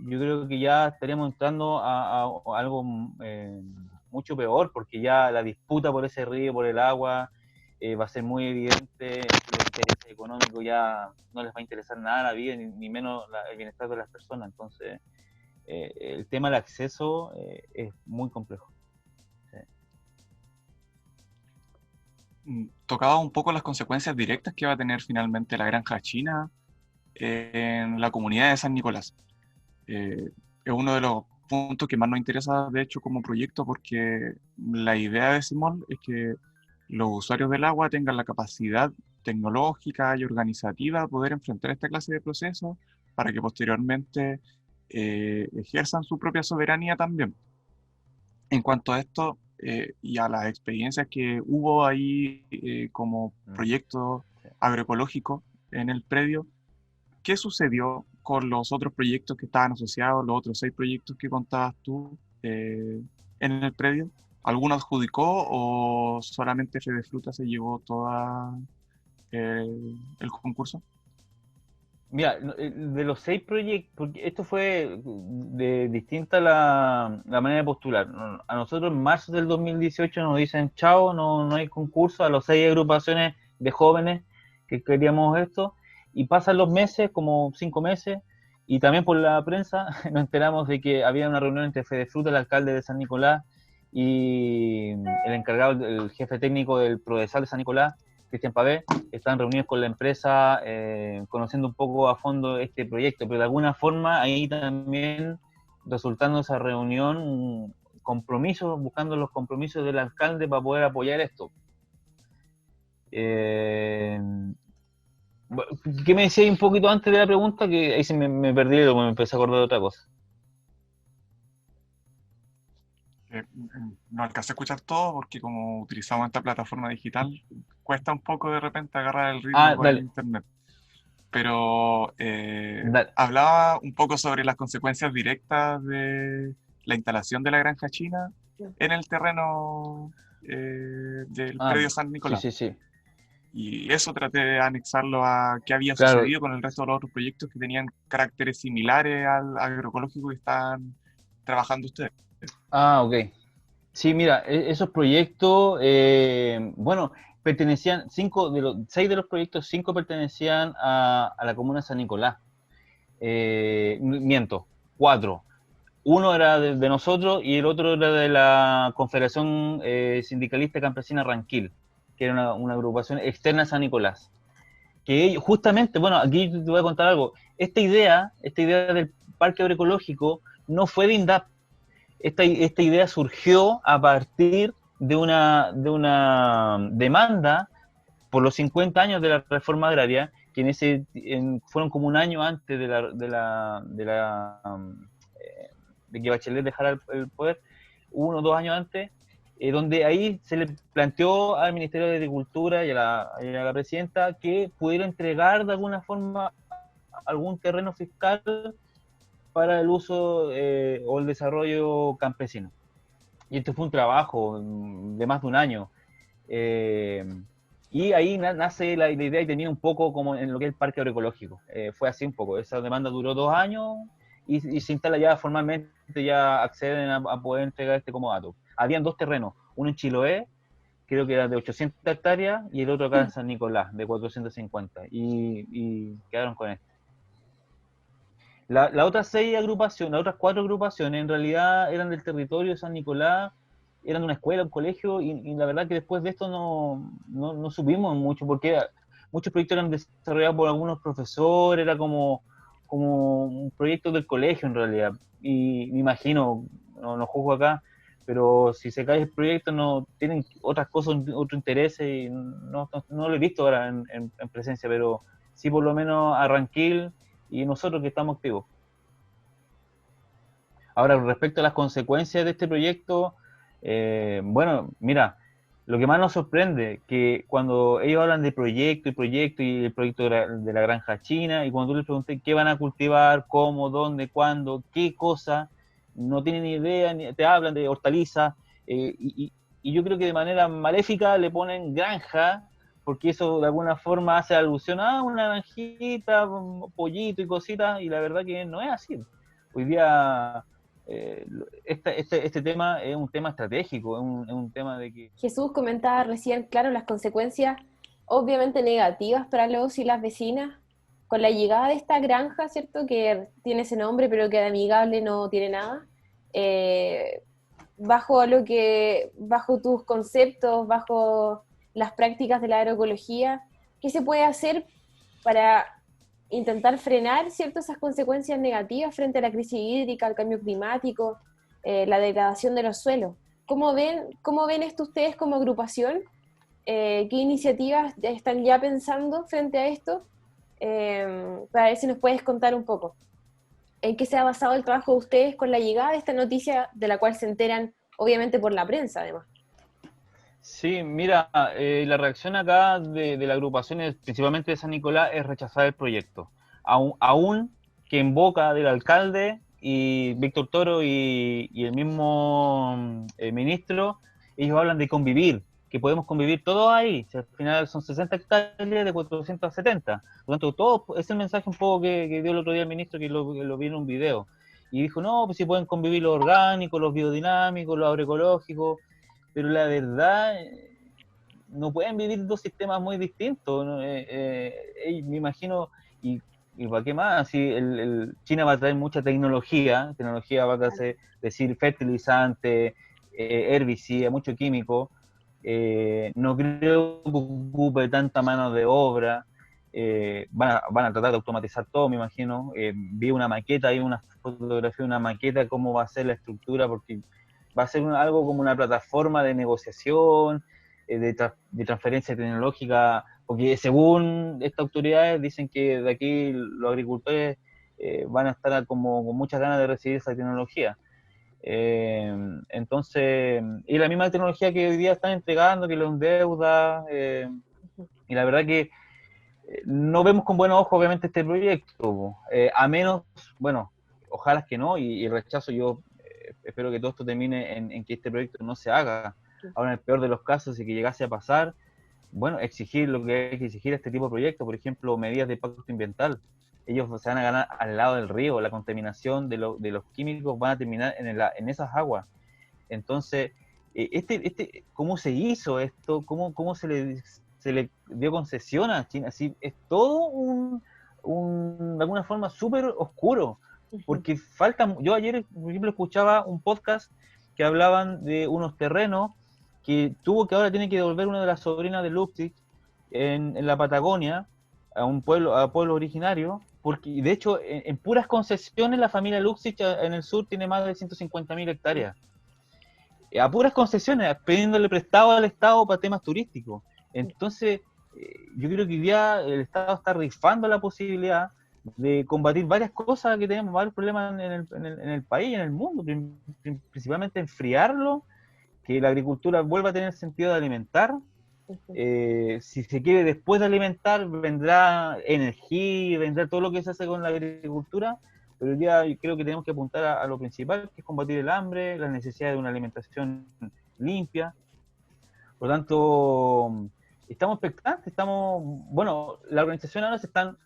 yo creo que ya estaríamos entrando a algo mucho peor, porque ya la disputa por ese río, por el agua, va a ser muy evidente. Los intereses económicos ya no les va a interesar nada la vida, ni menos el bienestar de las personas. Entonces, el tema del acceso es muy complejo. Tocaba un poco las consecuencias directas que va a tener finalmente la granja china en la comunidad de San Nicolás. Es uno de los puntos que más nos interesa, de hecho, como proyecto, porque la idea de Simón es que los usuarios del agua tengan la capacidad tecnológica y organizativa de poder enfrentar esta clase de procesos para que posteriormente ejerzan su propia soberanía también. En cuanto a esto y a las experiencias que hubo ahí como proyecto agroecológico en el predio, ¿qué sucedió con los otros proyectos que estaban asociados, los otros 6 proyectos que contabas tú en el predio? ¿Alguno adjudicó o solamente Fede Fruta se llevó toda el concurso? Mira, de los 6 proyectos, porque esto fue de distinta la manera de postular. A nosotros en marzo del 2018 nos dicen, chao, no hay concurso, a las 6 agrupaciones de jóvenes que queríamos esto, y pasan los meses, como 5 meses, y también por la prensa nos enteramos de que había una reunión entre Fede Fruta, el alcalde de San Nicolás, y el encargado, el jefe técnico del Prodesal de San Nicolás, Cristian Pavé, están reunidos con la empresa, conociendo un poco a fondo este proyecto, pero de alguna forma ahí también resultando esa reunión un compromiso, buscando los compromisos del alcalde para poder apoyar esto. ¿Qué me decía un poquito antes de la pregunta? Que ahí se me perdí, me empecé a acordar de otra cosa. No alcancé a escuchar todo porque como utilizamos esta plataforma digital, cuesta un poco de repente agarrar el ritmo por el internet. Pero hablaba un poco sobre las consecuencias directas de la instalación de la granja china en el terreno del predio San Nicolás. Sí. Y eso traté de anexarlo a qué había sucedido con el resto de los otros proyectos que tenían caracteres similares al agroecológico que están trabajando ustedes. Ok. Sí, mira, esos proyectos, bueno, pertenecían, 6 de los proyectos, 5 pertenecían a la comuna de San Nicolás. Miento, 4. Uno era de nosotros y el otro era de la Confederación Sindicalista Campesina Ranquil. que era una agrupación externa a San Nicolás. Que ellos, justamente, bueno, aquí te voy a contar algo. Esta idea del parque agroecológico no fue de INDAP. Esta idea surgió a partir de una demanda por los 50 años de la reforma agraria, que fueron como un año antes de que Bachelet dejara el poder, 1 o 2 años antes, donde ahí se le planteó al Ministerio de Agricultura y a la presidenta que pudiera entregar de alguna forma algún terreno fiscal para el uso o el desarrollo campesino. Y esto fue un trabajo de más de un año. Y ahí nace la idea y tenía un poco como en lo que es el parque agroecológico. Fue así un poco. Esa demanda duró 2 años y se instala ya formalmente, ya acceden a poder entregar este comodato. Habían 2 terrenos, uno en Chiloé, creo que era de 800 hectáreas, y el otro acá en San Nicolás, de 450. Y quedaron con esto. Las otras 4 agrupaciones en realidad eran del territorio de San Nicolás, eran de una escuela, un colegio, y la verdad que después de esto no supimos mucho, porque muchos proyectos eran desarrollados por algunos profesores, era como un proyecto del colegio en realidad, y me imagino, no juzgo acá, pero si se cae el proyecto no tienen otras cosas, otro interés, y no lo he visto ahora en presencia, pero sí por lo menos a Ranquil y nosotros que estamos activos. Ahora, respecto a las consecuencias de este proyecto, bueno, mira, lo que más nos sorprende, que cuando ellos hablan de proyecto y el proyecto de la granja china, y cuando tú les preguntas qué van a cultivar, cómo, dónde, cuándo, qué cosa, no tienen ni idea, ni te hablan de hortalizas, y yo creo que de manera maléfica le ponen granja, porque eso de alguna forma hace alusión a una granjita, un pollito y cositas, y la verdad que no es así. Hoy día este tema es un tema estratégico, es un tema de que... Jesús comentaba recién, claro, las consecuencias obviamente negativas para los y las vecinas con la llegada de esta granja, ¿cierto? Que tiene ese nombre, pero que de amigable no tiene nada. Bajo tus conceptos, bajo las prácticas de la agroecología, ¿qué se puede hacer para intentar frenar, ¿cierto?, esas consecuencias negativas frente a la crisis hídrica, al cambio climático, la degradación de los suelos? ¿Cómo ven esto ustedes como agrupación? ¿Qué iniciativas están ya pensando frente a esto? Para ver si nos puedes contar un poco. ¿En qué se ha basado el trabajo de ustedes con la llegada de esta noticia, de la cual se enteran obviamente por la prensa además? Sí, mira, la reacción acá de la agrupación, principalmente de San Nicolás, es rechazar el proyecto. Aún que en boca del alcalde y Víctor Toro y el mismo ministro, ellos hablan de convivir, que podemos convivir todos ahí. Si al final son 60 hectáreas de 470. Por lo tanto, todo es el mensaje un poco que dio el otro día el ministro, que lo vi en un video. Y dijo, no, pues si pueden convivir lo orgánico, los biodinámicos, lo agroecológico, pero la verdad no pueden vivir 2 sistemas muy distintos, ¿no? Me imagino, y para qué más, si China va a traer mucha tecnología va a decir fertilizante, herbicida, mucho químico, no creo que ocupe tanta mano de obra, van a tratar de automatizar todo, me imagino. Vi una maqueta, hay una fotografía de una maqueta, cómo va a ser la estructura, porque va a ser algo como una plataforma de negociación, de transferencia tecnológica, porque según estas autoridades dicen que de aquí los agricultores van a estar como con muchas ganas de recibir esa tecnología. Entonces, y la misma tecnología que hoy día están entregando, que lo endeuda, y la verdad que no vemos con buenos ojos obviamente este proyecto, a menos, bueno, ojalá que no, y el rechazo yo espero que todo esto termine en que este proyecto no se haga. Ahora, en el peor de los casos, si que llegase a pasar, bueno, exigir lo que hay que exigir a este tipo de proyectos, por ejemplo, medidas de impacto ambiental. Ellos se van a ganar al lado del río, la contaminación de los químicos van a terminar en esas aguas. Entonces, ¿cómo se hizo esto? ¿Cómo se le dio concesión a China? Así, es todo de alguna forma súper oscuro, porque yo ayer, por ejemplo, escuchaba un podcast que hablaban de unos terrenos que ahora tiene que devolver una de las sobrinas de Luxich en la Patagonia, a pueblo originario, porque de hecho en puras concesiones la familia Luxich en el sur tiene más de 150.000 hectáreas. A puras concesiones, pidiéndole prestado al Estado para temas turísticos. Entonces, yo creo que hoy día el Estado está rifando la posibilidad de combatir varias cosas que tenemos, varios problemas en el país, en el mundo, principalmente enfriarlo, que la agricultura vuelva a tener sentido de alimentar. Si se quiere después de alimentar, vendrá energía, vendrá todo lo que se hace con la agricultura, pero hoy día creo que tenemos que apuntar a lo principal, que es combatir el hambre, la necesidad de una alimentación limpia. Por lo tanto, estamos expectantes, bueno, la organización ahora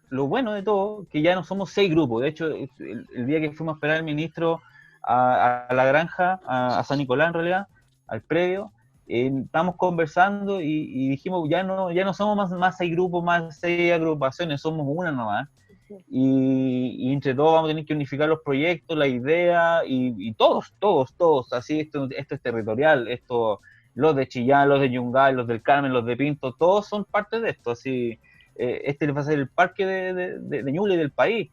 lo bueno de todo, que ya no somos 6 grupos. De hecho, el día que fuimos a esperar al ministro a la granja, a San Nicolás en realidad, al predio, estamos conversando y dijimos, ya no somos más 6 grupos, más 6 agrupaciones, somos una nomás. Y entre todos vamos a tener que unificar los proyectos, la idea, y todos, así esto es territorial, los de Chillán, los de Yungay, los del Carmen, los de Pinto, todos son parte de esto, así, este va a ser el parque de Ñuble y del país,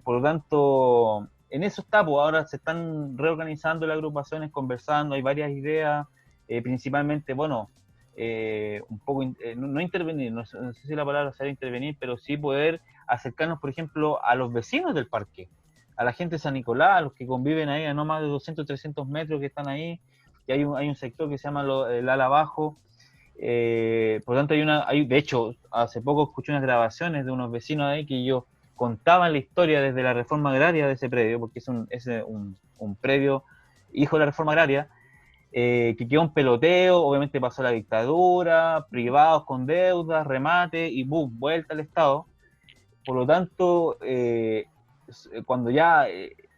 por lo tanto, en eso está, pues ahora se están reorganizando las agrupaciones, conversando, hay varias ideas, principalmente, bueno, un poco, no intervenir, no sé si la palabra será intervenir, pero sí poder acercarnos, por ejemplo, a los vecinos del parque, a la gente de San Nicolás, a los que conviven ahí a no más de 200, 300 metros que están ahí, que hay un sector que se llama el ala abajo, por lo tanto de hecho, hace poco escuché unas grabaciones de unos vecinos ahí que ellos contaban la historia desde la reforma agraria de ese predio, porque es un predio hijo de la reforma agraria, que quedó un peloteo, obviamente pasó la dictadura, privados con deudas, remate y boom, vuelta al Estado. Por lo tanto, cuando ya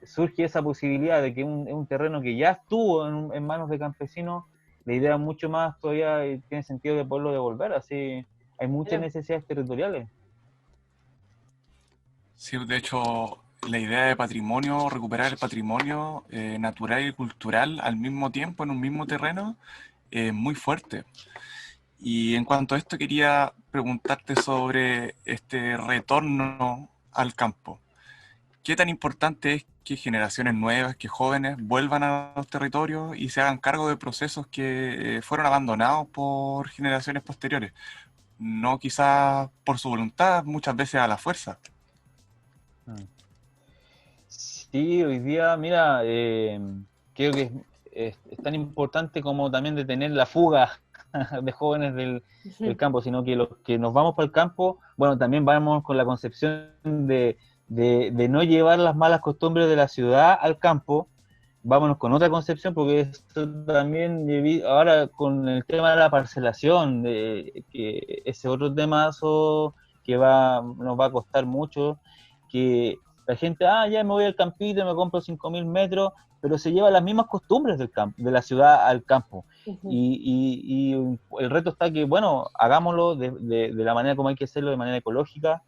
surge esa posibilidad de que un terreno que ya estuvo en manos de campesinos, la idea mucho más todavía tiene sentido de poderlo devolver, así hay muchas necesidades territoriales. Sí, de hecho, la idea de patrimonio, recuperar el patrimonio natural y cultural al mismo tiempo, en un mismo terreno, es muy fuerte. Y en cuanto a esto, quería preguntarte sobre este retorno al campo. ¿Qué tan importante es que generaciones nuevas, que jóvenes vuelvan a los territorios y se hagan cargo de procesos que fueron abandonados por generaciones posteriores? No quizás por su voluntad, muchas veces a la fuerza. Sí, hoy día, mira, creo que es tan importante como también detener la fuga de jóvenes del campo, sino que los que nos vamos para el campo, bueno, también vamos con la concepción de no llevar las malas costumbres de la ciudad al campo, vámonos con otra concepción, porque esto también, ahora con el tema de la parcelación, que ese otro temazo que nos va a costar mucho, que la gente, ya me voy al campito, me compro 5.000 metros, pero se lleva las mismas costumbres de la ciudad al campo. Y el reto está que, bueno, hagámoslo de la manera como hay que hacerlo, de manera ecológica,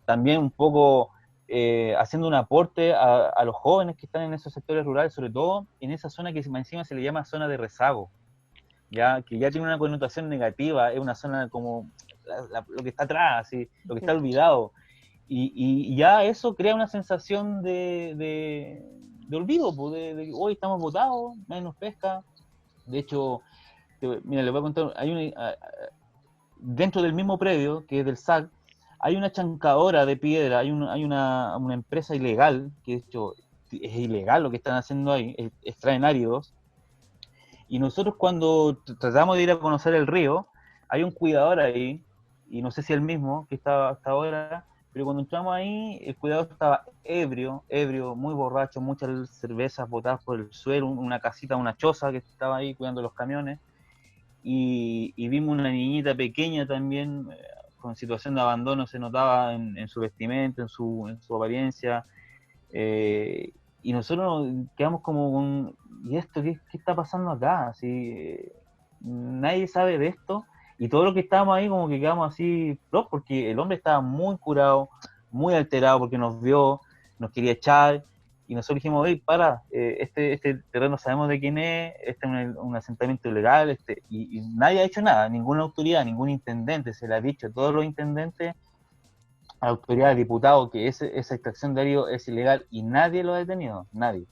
también un poco haciendo un aporte a los jóvenes que están en esos sectores rurales, sobre todo en esa zona que encima se le llama zona de rezago, que ya tiene una connotación negativa, es una zona como lo que está atrás, ¿sí? Lo que está olvidado. Y ya eso crea una sensación de olvido, pues, de que hoy estamos botados, menos pesca. De hecho, mira, les voy a contar, dentro del mismo predio, que es del SAC, hay una chancadora de piedra, hay una empresa ilegal, que de hecho es ilegal lo que están haciendo ahí, extraen áridos, y nosotros cuando tratamos de ir a conocer el río, hay un cuidador ahí, y no sé si el mismo que está hasta ahora, pero cuando entramos ahí, el cuidador estaba ebrio, muy borracho, muchas cervezas botadas por el suelo, una casita, una choza que estaba ahí cuidando los camiones, y vimos una niñita pequeña también, con situación de abandono, se notaba en su vestimenta, en su apariencia, y nosotros quedamos como ¿y esto qué está pasando acá? Así, nadie sabe de esto, y todo lo que estábamos ahí como que quedamos así, porque el hombre estaba muy curado, muy alterado porque nos vio, nos quería echar, y nosotros dijimos, oye, este terreno sabemos de quién es, este es un asentamiento ilegal, y nadie ha hecho nada, ninguna autoridad, ningún intendente, se le ha dicho a todos los intendentes, a la autoridad, diputado, que esa extracción de árido es ilegal, y nadie lo ha detenido, nadie.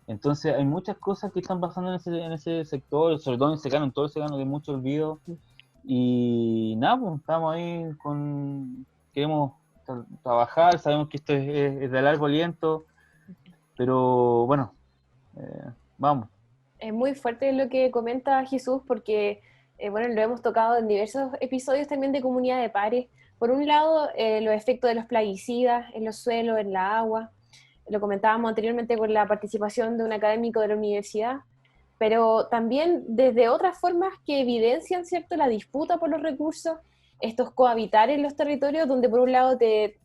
Entonces hay muchas cosas que están pasando en ese sector, sobre todo en secano, en todo el secano, que hay mucho olvido, y nada, pues estamos ahí queremos trabajar, sabemos que esto es de largo aliento, pero bueno, vamos. Es muy fuerte lo que comenta Jesús porque, bueno, lo hemos tocado en diversos episodios también de Comunidad de Pares. Por un lado, los efectos de los plaguicidas en los suelos, en la agua. Lo comentábamos anteriormente con la participación de un académico de la universidad, pero también desde otras formas que evidencian, ¿cierto?, la disputa por los recursos, estos cohabitar en los territorios donde por un lado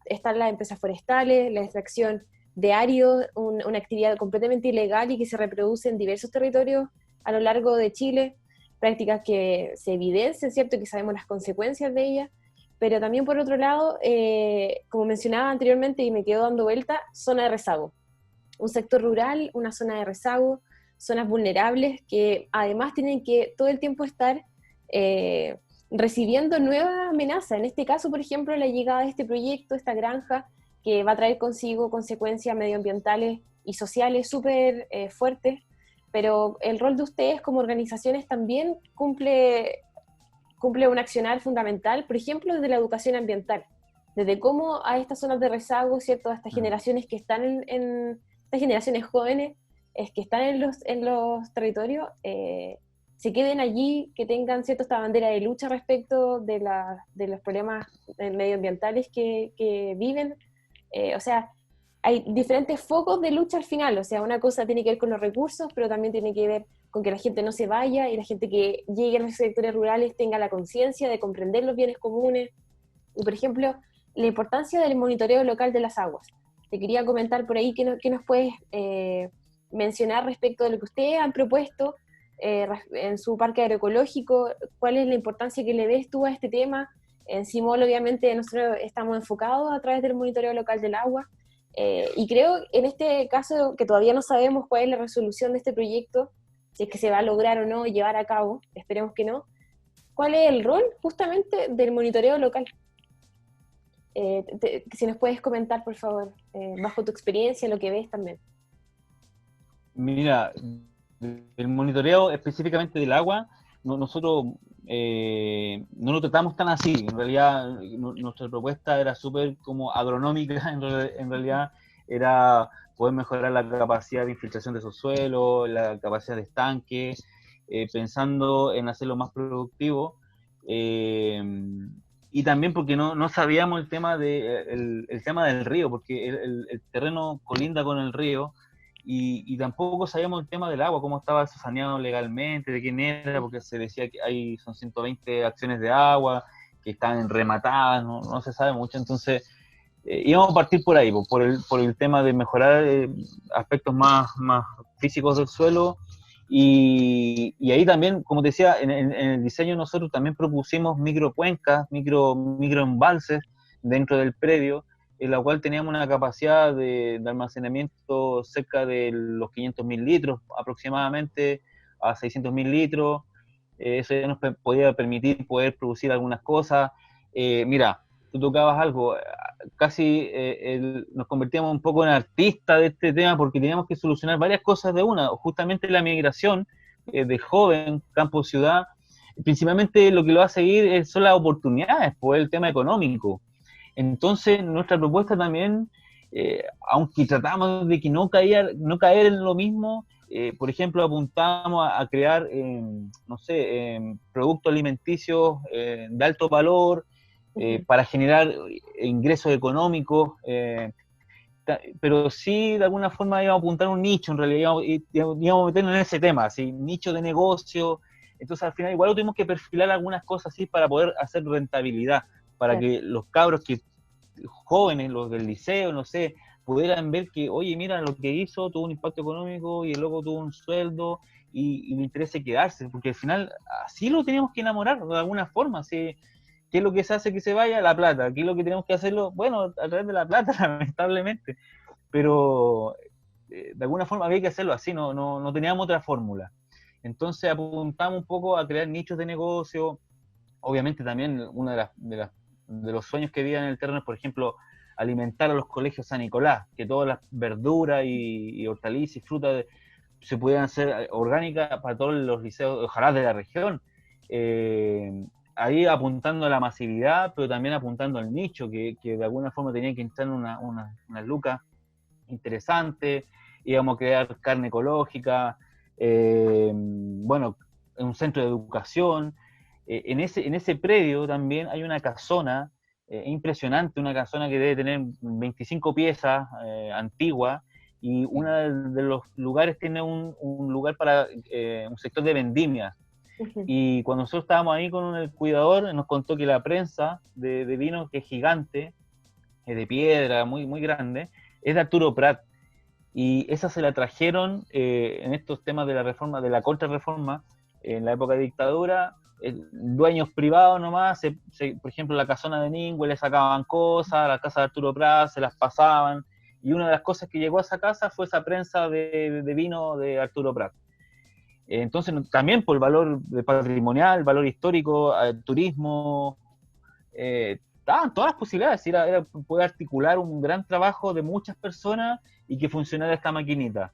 están las empresas forestales, la extracción de áridos, una actividad completamente ilegal y que se reproduce en diversos territorios a lo largo de Chile, prácticas que se evidencian, ¿cierto?, y que sabemos las consecuencias de ellas, pero también por otro lado, como mencionaba anteriormente y me quedo dando vuelta, zona de rezago. Un sector rural, una zona de rezago, zonas vulnerables que además tienen que todo el tiempo estar recibiendo nuevas amenazas. En este caso, por ejemplo, la llegada de este proyecto, esta granja, que va a traer consigo consecuencias medioambientales y sociales súper fuertes, pero el rol de ustedes como organizaciones también cumple un accionar fundamental, por ejemplo, desde la educación ambiental, desde cómo a estas zonas de rezago, ¿cierto?, a estas generaciones que están estas generaciones jóvenes, que están en los territorios, se queden allí, que tengan, ¿cierto?, esta bandera de lucha respecto de los problemas medioambientales que viven. O sea, hay diferentes focos de lucha al final, o sea, una cosa tiene que ver con los recursos, pero también tiene que ver con que la gente no se vaya y la gente que llegue a los sectores rurales tenga la conciencia de comprender los bienes comunes. Y, por ejemplo, la importancia del monitoreo local de las aguas. Te quería comentar por ahí qué nos puedes mencionar respecto de lo que ustedes han propuesto en su parque agroecológico, cuál es la importancia que le ves tú a este tema. En CIMOL, obviamente, nosotros estamos enfocados a través del monitoreo local del agua, y creo en este caso que todavía no sabemos cuál es la resolución de este proyecto, si es que se va a lograr o no llevar a cabo, esperemos que no. ¿Cuál es el rol justamente del monitoreo local? Si nos puedes comentar, por favor, bajo tu experiencia, lo que ves también. Mira, el monitoreo específicamente del agua, nosotros no lo tratamos tan así. En realidad, nuestra propuesta era súper como agronómica, en realidad era poder mejorar la capacidad de infiltración de esos suelos, la capacidad de estanque, pensando en hacerlo más productivo. Y también porque no sabíamos el tema del río, porque el terreno colinda con el río, y tampoco sabíamos el tema del agua, cómo estaba saneado legalmente, de quién era, porque se decía que son 120 acciones de agua, que están rematadas, no se sabe mucho. Entonces íbamos a partir por ahí, por el tema de mejorar aspectos más físicos del suelo, y ahí también, como te decía, en el diseño nosotros también propusimos microcuencas, microembalses dentro del predio, en la cual teníamos una capacidad de almacenamiento cerca de los 500.000 litros aproximadamente, a 600.000 litros. Eso ya nos podía permitir poder producir algunas cosas. Mira, tú tocabas algo, casi nos convertíamos un poco en artistas de este tema porque teníamos que solucionar varias cosas de una, justamente la migración de joven, campo-ciudad. Principalmente lo que lo va a seguir son las oportunidades, pues el tema económico. Entonces, nuestra propuesta también, aunque tratamos de que no caer en lo mismo, por ejemplo, apuntamos a crear, productos alimenticios de alto valor para generar ingresos económicos, pero sí, de alguna forma íbamos a apuntar un nicho, en realidad íbamos a meternos en ese tema, así, nicho de negocio. Entonces, al final, igual tuvimos que perfilar algunas cosas así para poder hacer rentabilidad, para que los cabros jóvenes, los del liceo, no sé, pudieran ver que, oye, mira, lo que hizo tuvo un impacto económico y el loco tuvo un sueldo y le interesa quedarse, porque al final así lo tenemos que enamorar de alguna forma. ¿Sí? ¿Qué es lo que se hace que se vaya? La plata. ¿Qué es lo que tenemos que hacerlo? Bueno, a través de la plata, lamentablemente. Pero de alguna forma había que hacerlo así, no teníamos otra fórmula. Entonces apuntamos un poco a crear nichos de negocio. Obviamente también uno de los sueños que había en el terreno es, por ejemplo, alimentar a los colegios San Nicolás, que todas las verduras y hortalizas y frutas se pudieran hacer orgánicas para todos los liceos, ojalá de la región. Ahí apuntando a la masividad, pero también apuntando al nicho, que de alguna forma tenía que entrar una lucas interesante, íbamos a crear carne ecológica, bueno, un centro de educación. En ese predio también hay una casona impresionante, una casona que debe tener 25 piezas, antigua, y uno de los lugares tiene un lugar para un sector de vendimia. Y cuando nosotros estábamos ahí con el cuidador, nos contó que la prensa de vino, que es gigante, de piedra, muy, muy grande, es de Arturo Prat. Y esa se la trajeron en estos temas de la reforma, de la contrarreforma, en la época de dictadura, dueños privados nomás, por ejemplo, la casona de Ningüe le sacaban cosas, la casa de Arturo Prat se las pasaban, y una de las cosas que llegó a esa casa fue esa prensa de vino de Arturo Prat. Entonces, también por el valor patrimonial, valor histórico, turismo, estaban todas las posibilidades, era poder articular un gran trabajo de muchas personas y que funcionara esta maquinita.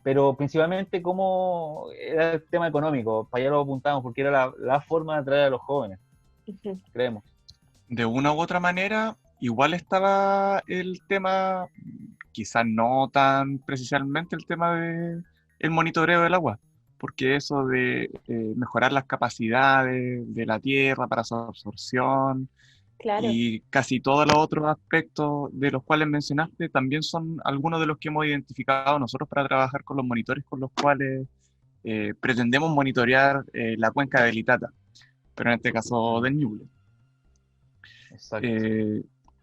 Pero principalmente como era el tema económico, para allá lo apuntamos, porque era la forma de atraer a los jóvenes, creemos. De una u otra manera, igual estaba el tema, quizás no tan precisamente el tema del monitoreo del agua, porque eso de mejorar las capacidades de la tierra para su absorción, Claro. y casi todos los otros aspectos de los cuales mencionaste también son algunos de los que hemos identificado nosotros para trabajar con los monitores con los cuales pretendemos monitorear la cuenca del Itata, pero en este caso del Ñuble. Exacto.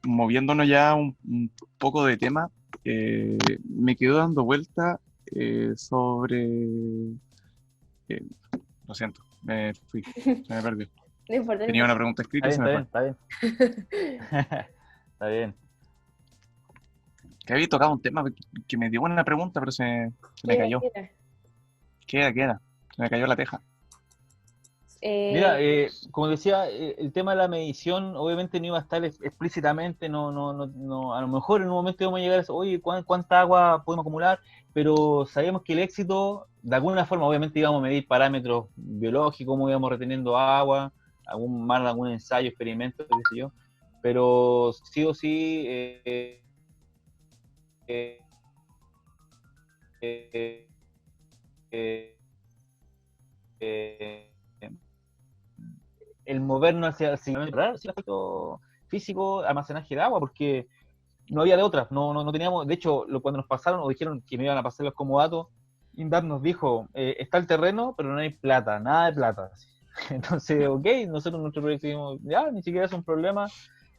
Moviéndonos ya un poco de tema, me quedo dando vuelta sobre... lo siento, me fui, se me perdió. No importa, Tenía una pregunta escrita y se me fue. Está bien. Está bien. Que había tocado un tema que me dio una pregunta, pero se me cayó. Queda. Se me cayó la teja. Mira, como decía, el tema de la medición obviamente no iba a estar explícitamente, a lo mejor en un momento íbamos a llegar a eso, oye, ¿cuánta agua podemos acumular? Pero sabíamos que el éxito, de alguna forma, obviamente íbamos a medir parámetros biológicos, cómo íbamos reteniendo agua, algún ensayo, experimento, qué sé yo, pero sí o sí el movernos hacia el aspecto físico, almacenaje de agua, porque no había de otras, no teníamos, de hecho, cuando nos pasaron o dijeron que me iban a pasar los comodatos, INDAP nos dijo, está el terreno, pero no hay plata, nada de plata. Entonces, ok, nosotros nuestro proyecto dijimos, ya, ni siquiera es un problema,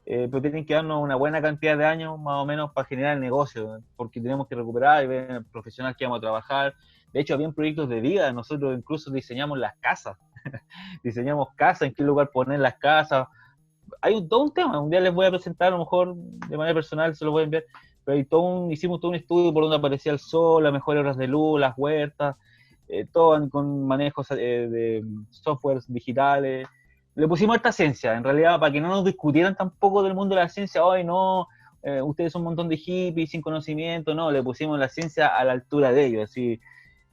pero tienen que darnos una buena cantidad de años más o menos para generar el negocio, porque tenemos que recuperar y ver el profesional que vamos a trabajar. De hecho, habían proyectos de vida, nosotros incluso diseñamos las casas, en qué lugar poner las casas. Hay todo un tema, un día les voy a presentar, a lo mejor de manera personal se lo voy a enviar, pero hicimos todo un estudio por donde aparecía el sol, las mejores horas de luz, las huertas, todo con manejos de softwares digitales. Le pusimos esta ciencia, en realidad, para que no nos discutieran tampoco del mundo de la ciencia, hoy no, ustedes son un montón de hippies sin conocimiento, no, le pusimos la ciencia a la altura de ellos, así.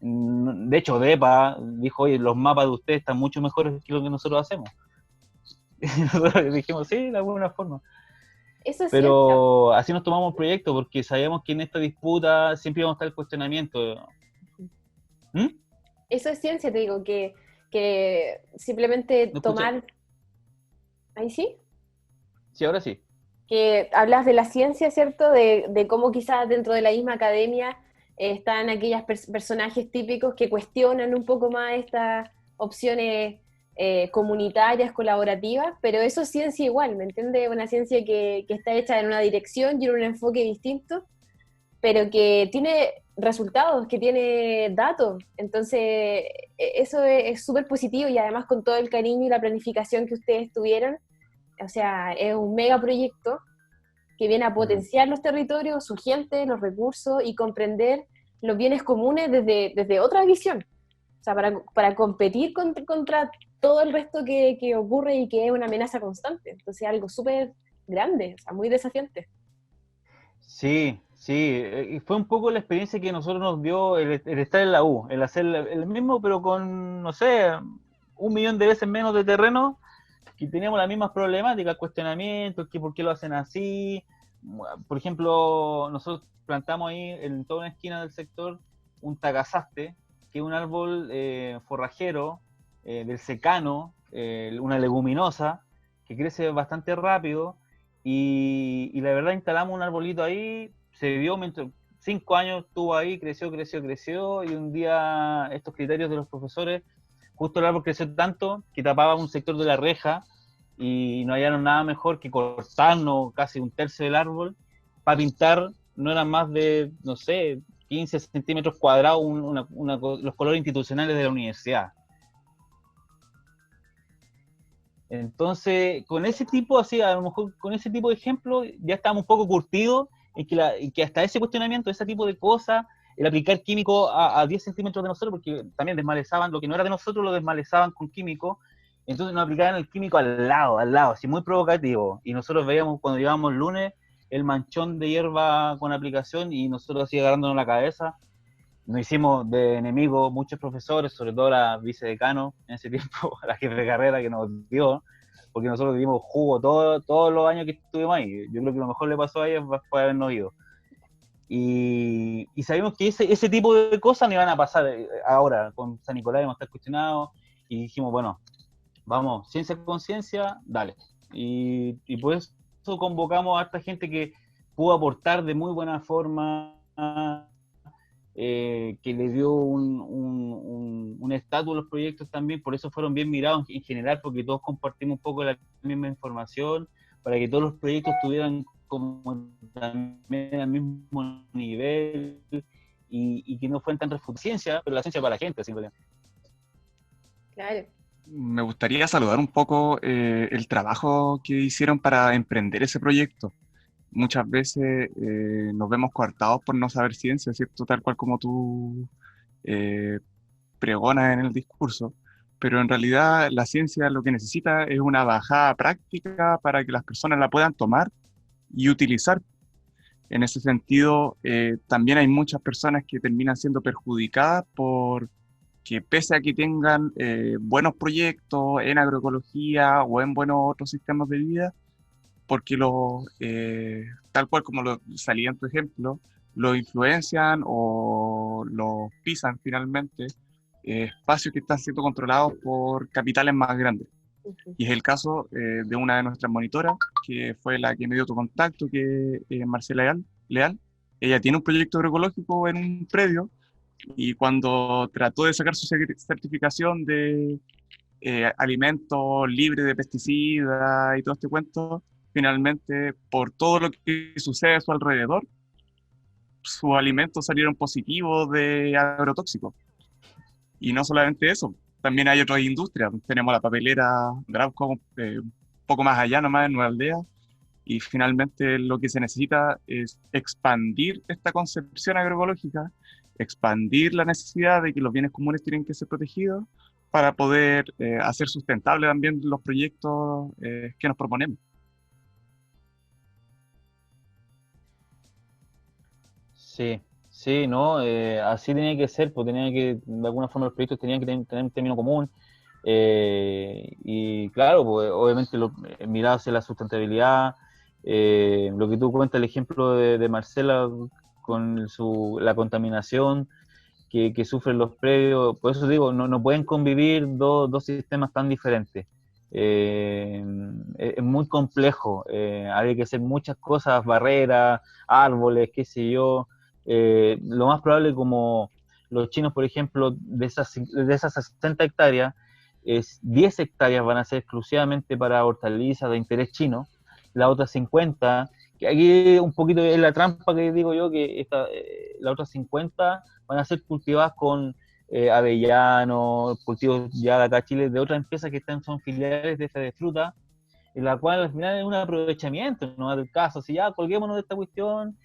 De hecho, DEPA dijo, oye, los mapas de ustedes están mucho mejores que lo que nosotros hacemos. Y nosotros dijimos, sí, de alguna forma. Eso es Pero cierto. así nos tomamos el proyecto, porque sabíamos que en esta disputa siempre íbamos a estar el cuestionamiento. ¿Mm? Eso es ciencia, te digo, que simplemente ¿No tomar... ¿Ahí sí? Sí, ahora sí. Que hablas de la ciencia, ¿cierto? De cómo quizás dentro de la misma academia están aquellos personajes típicos que cuestionan un poco más estas opciones comunitarias, colaborativas, pero eso es ciencia igual, ¿me entiendes? Una ciencia que está hecha en una dirección y en un enfoque distinto, pero que tiene resultados, que tiene datos. Entonces, eso es súper positivo y además con todo el cariño y la planificación que ustedes tuvieron, o sea, es un mega proyecto que viene a potenciar los territorios, su gente, los recursos y comprender los bienes comunes desde otra visión. O sea, para competir contra todo el resto que ocurre y que es una amenaza constante. Entonces, algo súper grande, o sea, muy desafiante. Sí, sí, y fue un poco la experiencia que nosotros nos dio el estar en la U, el hacer el mismo, pero con, no sé, 1 millón de veces menos de terreno, que teníamos las mismas problemáticas, cuestionamientos, que por qué lo hacen así. Por ejemplo, nosotros plantamos ahí en toda una esquina del sector un tacazaste, que es un árbol forrajero del secano, una leguminosa, que crece bastante rápido, y la verdad instalamos un arbolito ahí, se vio mientras 5 años estuvo ahí, creció, y un día estos criterios de los profesores, justo el árbol creció tanto que tapaba un sector de la reja, y no hallaron nada mejor que cortarnos casi 1/3 del árbol para pintar, no eran más de, no sé, 15 centímetros cuadrados los colores institucionales de la universidad. Entonces, con ese tipo, así, a lo mejor con ese tipo de ejemplos, ya estábamos un poco curtidos en que hasta ese cuestionamiento, ese tipo de cosas, el aplicar químico a 10 centímetros de nosotros, porque también desmalezaban, lo que no era de nosotros lo desmalezaban con químico, entonces nos aplicaban el químico al lado, así muy provocativo, y nosotros veíamos cuando llegábamos el lunes el manchón de hierba con aplicación, y nosotros así agarrándonos la cabeza. Nos hicimos de enemigos muchos profesores, sobre todo la vicedecano en ese tiempo, la jefe de carrera que nos dio, porque nosotros dimos jugo todos los años que estuvimos ahí. Yo creo que lo mejor le pasó a ella fue habernos ido. Y sabíamos que ese tipo de cosas no iban a pasar ahora. Con San Nicolás íbamos a estar cuestionados, y dijimos, bueno, vamos, ciencia conciencia, dale. Y por eso convocamos a esta gente que pudo aportar de muy buena forma, que le dio un estatus a los proyectos también, por eso fueron bien mirados en general, porque todos compartimos un poco la misma información, para que todos los proyectos tuvieran como también al mismo nivel, y que no fueran tan ciencia, pero la ciencia para la gente, simplemente. Claro. Me gustaría saludar un poco el trabajo que hicieron para emprender ese proyecto. Muchas veces nos vemos coartados por no saber ciencia, ¿cierto? Tal cual como tú pregonas en el discurso, pero en realidad la ciencia lo que necesita es una bajada práctica para que las personas la puedan tomar y utilizar. En ese sentido, también hay muchas personas que terminan siendo perjudicadas por que pese a que tengan buenos proyectos en agroecología o en buenos otros sistemas de vida, porque tal cual como lo salía en tu ejemplo, lo influencian o lo pisan finalmente espacios que están siendo controlados por capitales más grandes. Uh-huh. Y es el caso de una de nuestras monitoras, que fue la que me dio tu contacto, que es Marcela Leal. Ella tiene un proyecto agroecológico en un predio, y cuando trató de sacar su certificación de alimentos libres de pesticidas y todo este cuento, finalmente, por todo lo que sucede a su alrededor, sus alimentos salieron positivos de agrotóxicos. Y no solamente eso, también hay otras industrias. Tenemos la papelera Grauco, un poco más allá nomás en Nueva Aldea, y finalmente lo que se necesita es expandir esta concepción agroecológica, expandir la necesidad de que los bienes comunes tienen que ser protegidos para poder hacer sustentable también los proyectos que nos proponemos. Sí, sí, ¿no? Así tenía que ser, pues tenía que, de alguna forma los proyectos tenían que tener un término común, y claro, pues obviamente mirar hacia la sustentabilidad, lo que tú cuentas, el ejemplo de Marcela con la contaminación que sufren los predios, por eso digo, no pueden convivir dos sistemas tan diferentes. Es muy complejo, hay que hacer muchas cosas, barreras, árboles, qué sé yo. Lo más probable, como los chinos, por ejemplo, de esas 60 hectáreas, 10 hectáreas van a ser exclusivamente para hortalizas de interés chino, las otras 50, que aquí un poquito es la trampa que digo yo, que las otras 50 van a ser cultivadas con avellanos, cultivos ya de acá Chile, de otras empresas que son filiales de de fruta, en la cual al final es un aprovechamiento, no es el caso, si ya colguémonos de esta cuestión,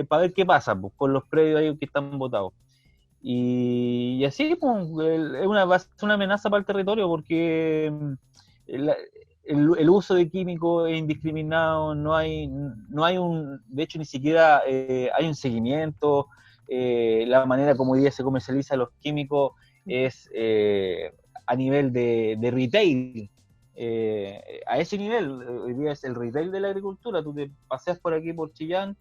para ver qué pasa pues, con los predios ahí que están botados. Y así pues, va a ser una amenaza para el territorio porque el, el uso de químicos es indiscriminado, no hay de hecho ni siquiera hay un seguimiento, la manera como hoy día se comercializan los químicos es a nivel de retail, a ese nivel, hoy día es el retail de la agricultura, tú te paseas por aquí por Chillán,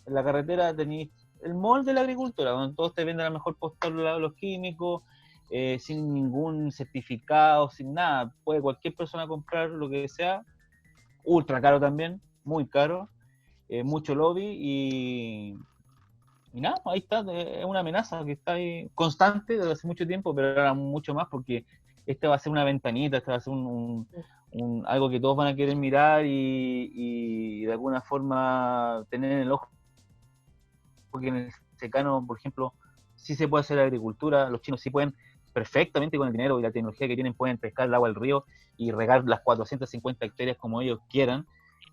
en la carretera tenéis el mall de la agricultura, donde todos te venden a mejor postor los químicos, sin ningún certificado, sin nada. Puede cualquier persona comprar lo que sea, ultra caro también, muy caro, mucho lobby y nada, ahí está, es una amenaza que está ahí constante desde hace mucho tiempo, pero ahora mucho más porque este va a ser una ventanita, este va a ser algo que todos van a querer mirar y de alguna forma tener en el ojo, porque en el secano, por ejemplo, sí se puede hacer agricultura, los chinos sí pueden perfectamente con el dinero y la tecnología que tienen, pueden pescar el agua del río y regar las 450 hectáreas como ellos quieran,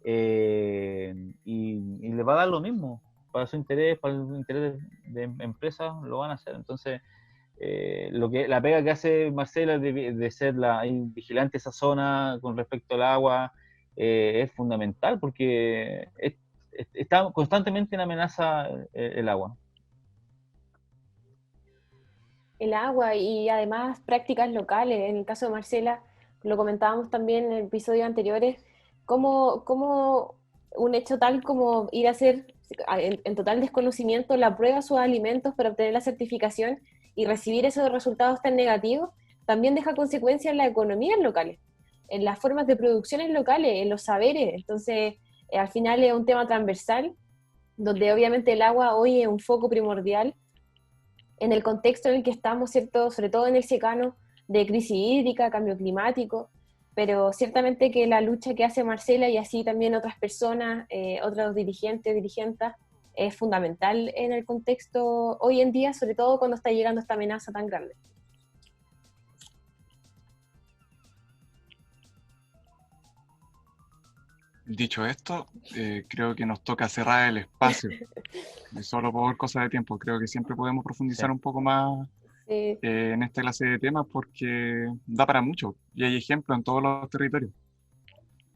y les va a dar lo mismo, para su interés, para el interés de empresas, lo van a hacer. Entonces, la pega que hace Marcela de ser la vigilante de esa zona con respecto al agua es fundamental porque está constantemente en amenaza el agua. El agua y además prácticas locales. En el caso de Marcela, lo comentábamos también en episodios anteriores, cómo un hecho tal como ir a hacer en total desconocimiento la prueba de sus alimentos para obtener la certificación y recibir esos resultados tan negativos, también deja consecuencias en las economías locales, en las formas de producciones locales, en los saberes. Entonces, al final es un tema transversal, donde obviamente el agua hoy es un foco primordial en el contexto en el que estamos, ¿cierto? Sobre todo en el secano de crisis hídrica, cambio climático, pero ciertamente que la lucha que hace Marcela y así también otras personas, otros dirigentes, dirigentas, es fundamental en el contexto hoy en día, sobre todo cuando está llegando esta amenaza tan grande. Dicho esto, creo que nos toca cerrar el espacio. Solo por cosa de tiempo. Creo que siempre podemos profundizar Sí. un poco más en esta clase de temas porque da para mucho y hay ejemplos en todos los territorios.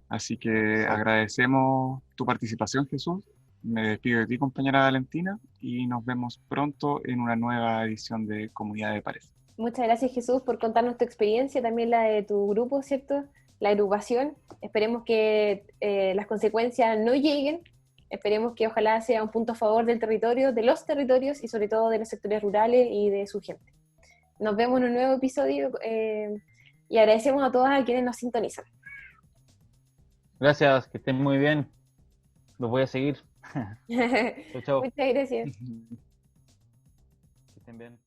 Así que Exacto. agradecemos tu participación, Jesús. Me despido de ti, compañera Valentina, y nos vemos pronto en una nueva edición de Comunidad de Pares. Muchas gracias, Jesús, por contarnos tu experiencia, también la de tu grupo, ¿cierto? La agrupación. Esperemos que las consecuencias no lleguen. Esperemos que ojalá sea un punto a favor del territorio, de los territorios y sobre todo de los sectores rurales y de su gente. Nos vemos en un nuevo episodio y agradecemos a todas a quienes nos sintonizan. Gracias, que estén muy bien. Los voy a seguir. Chao, chao. Muchas gracias. Que estén bien.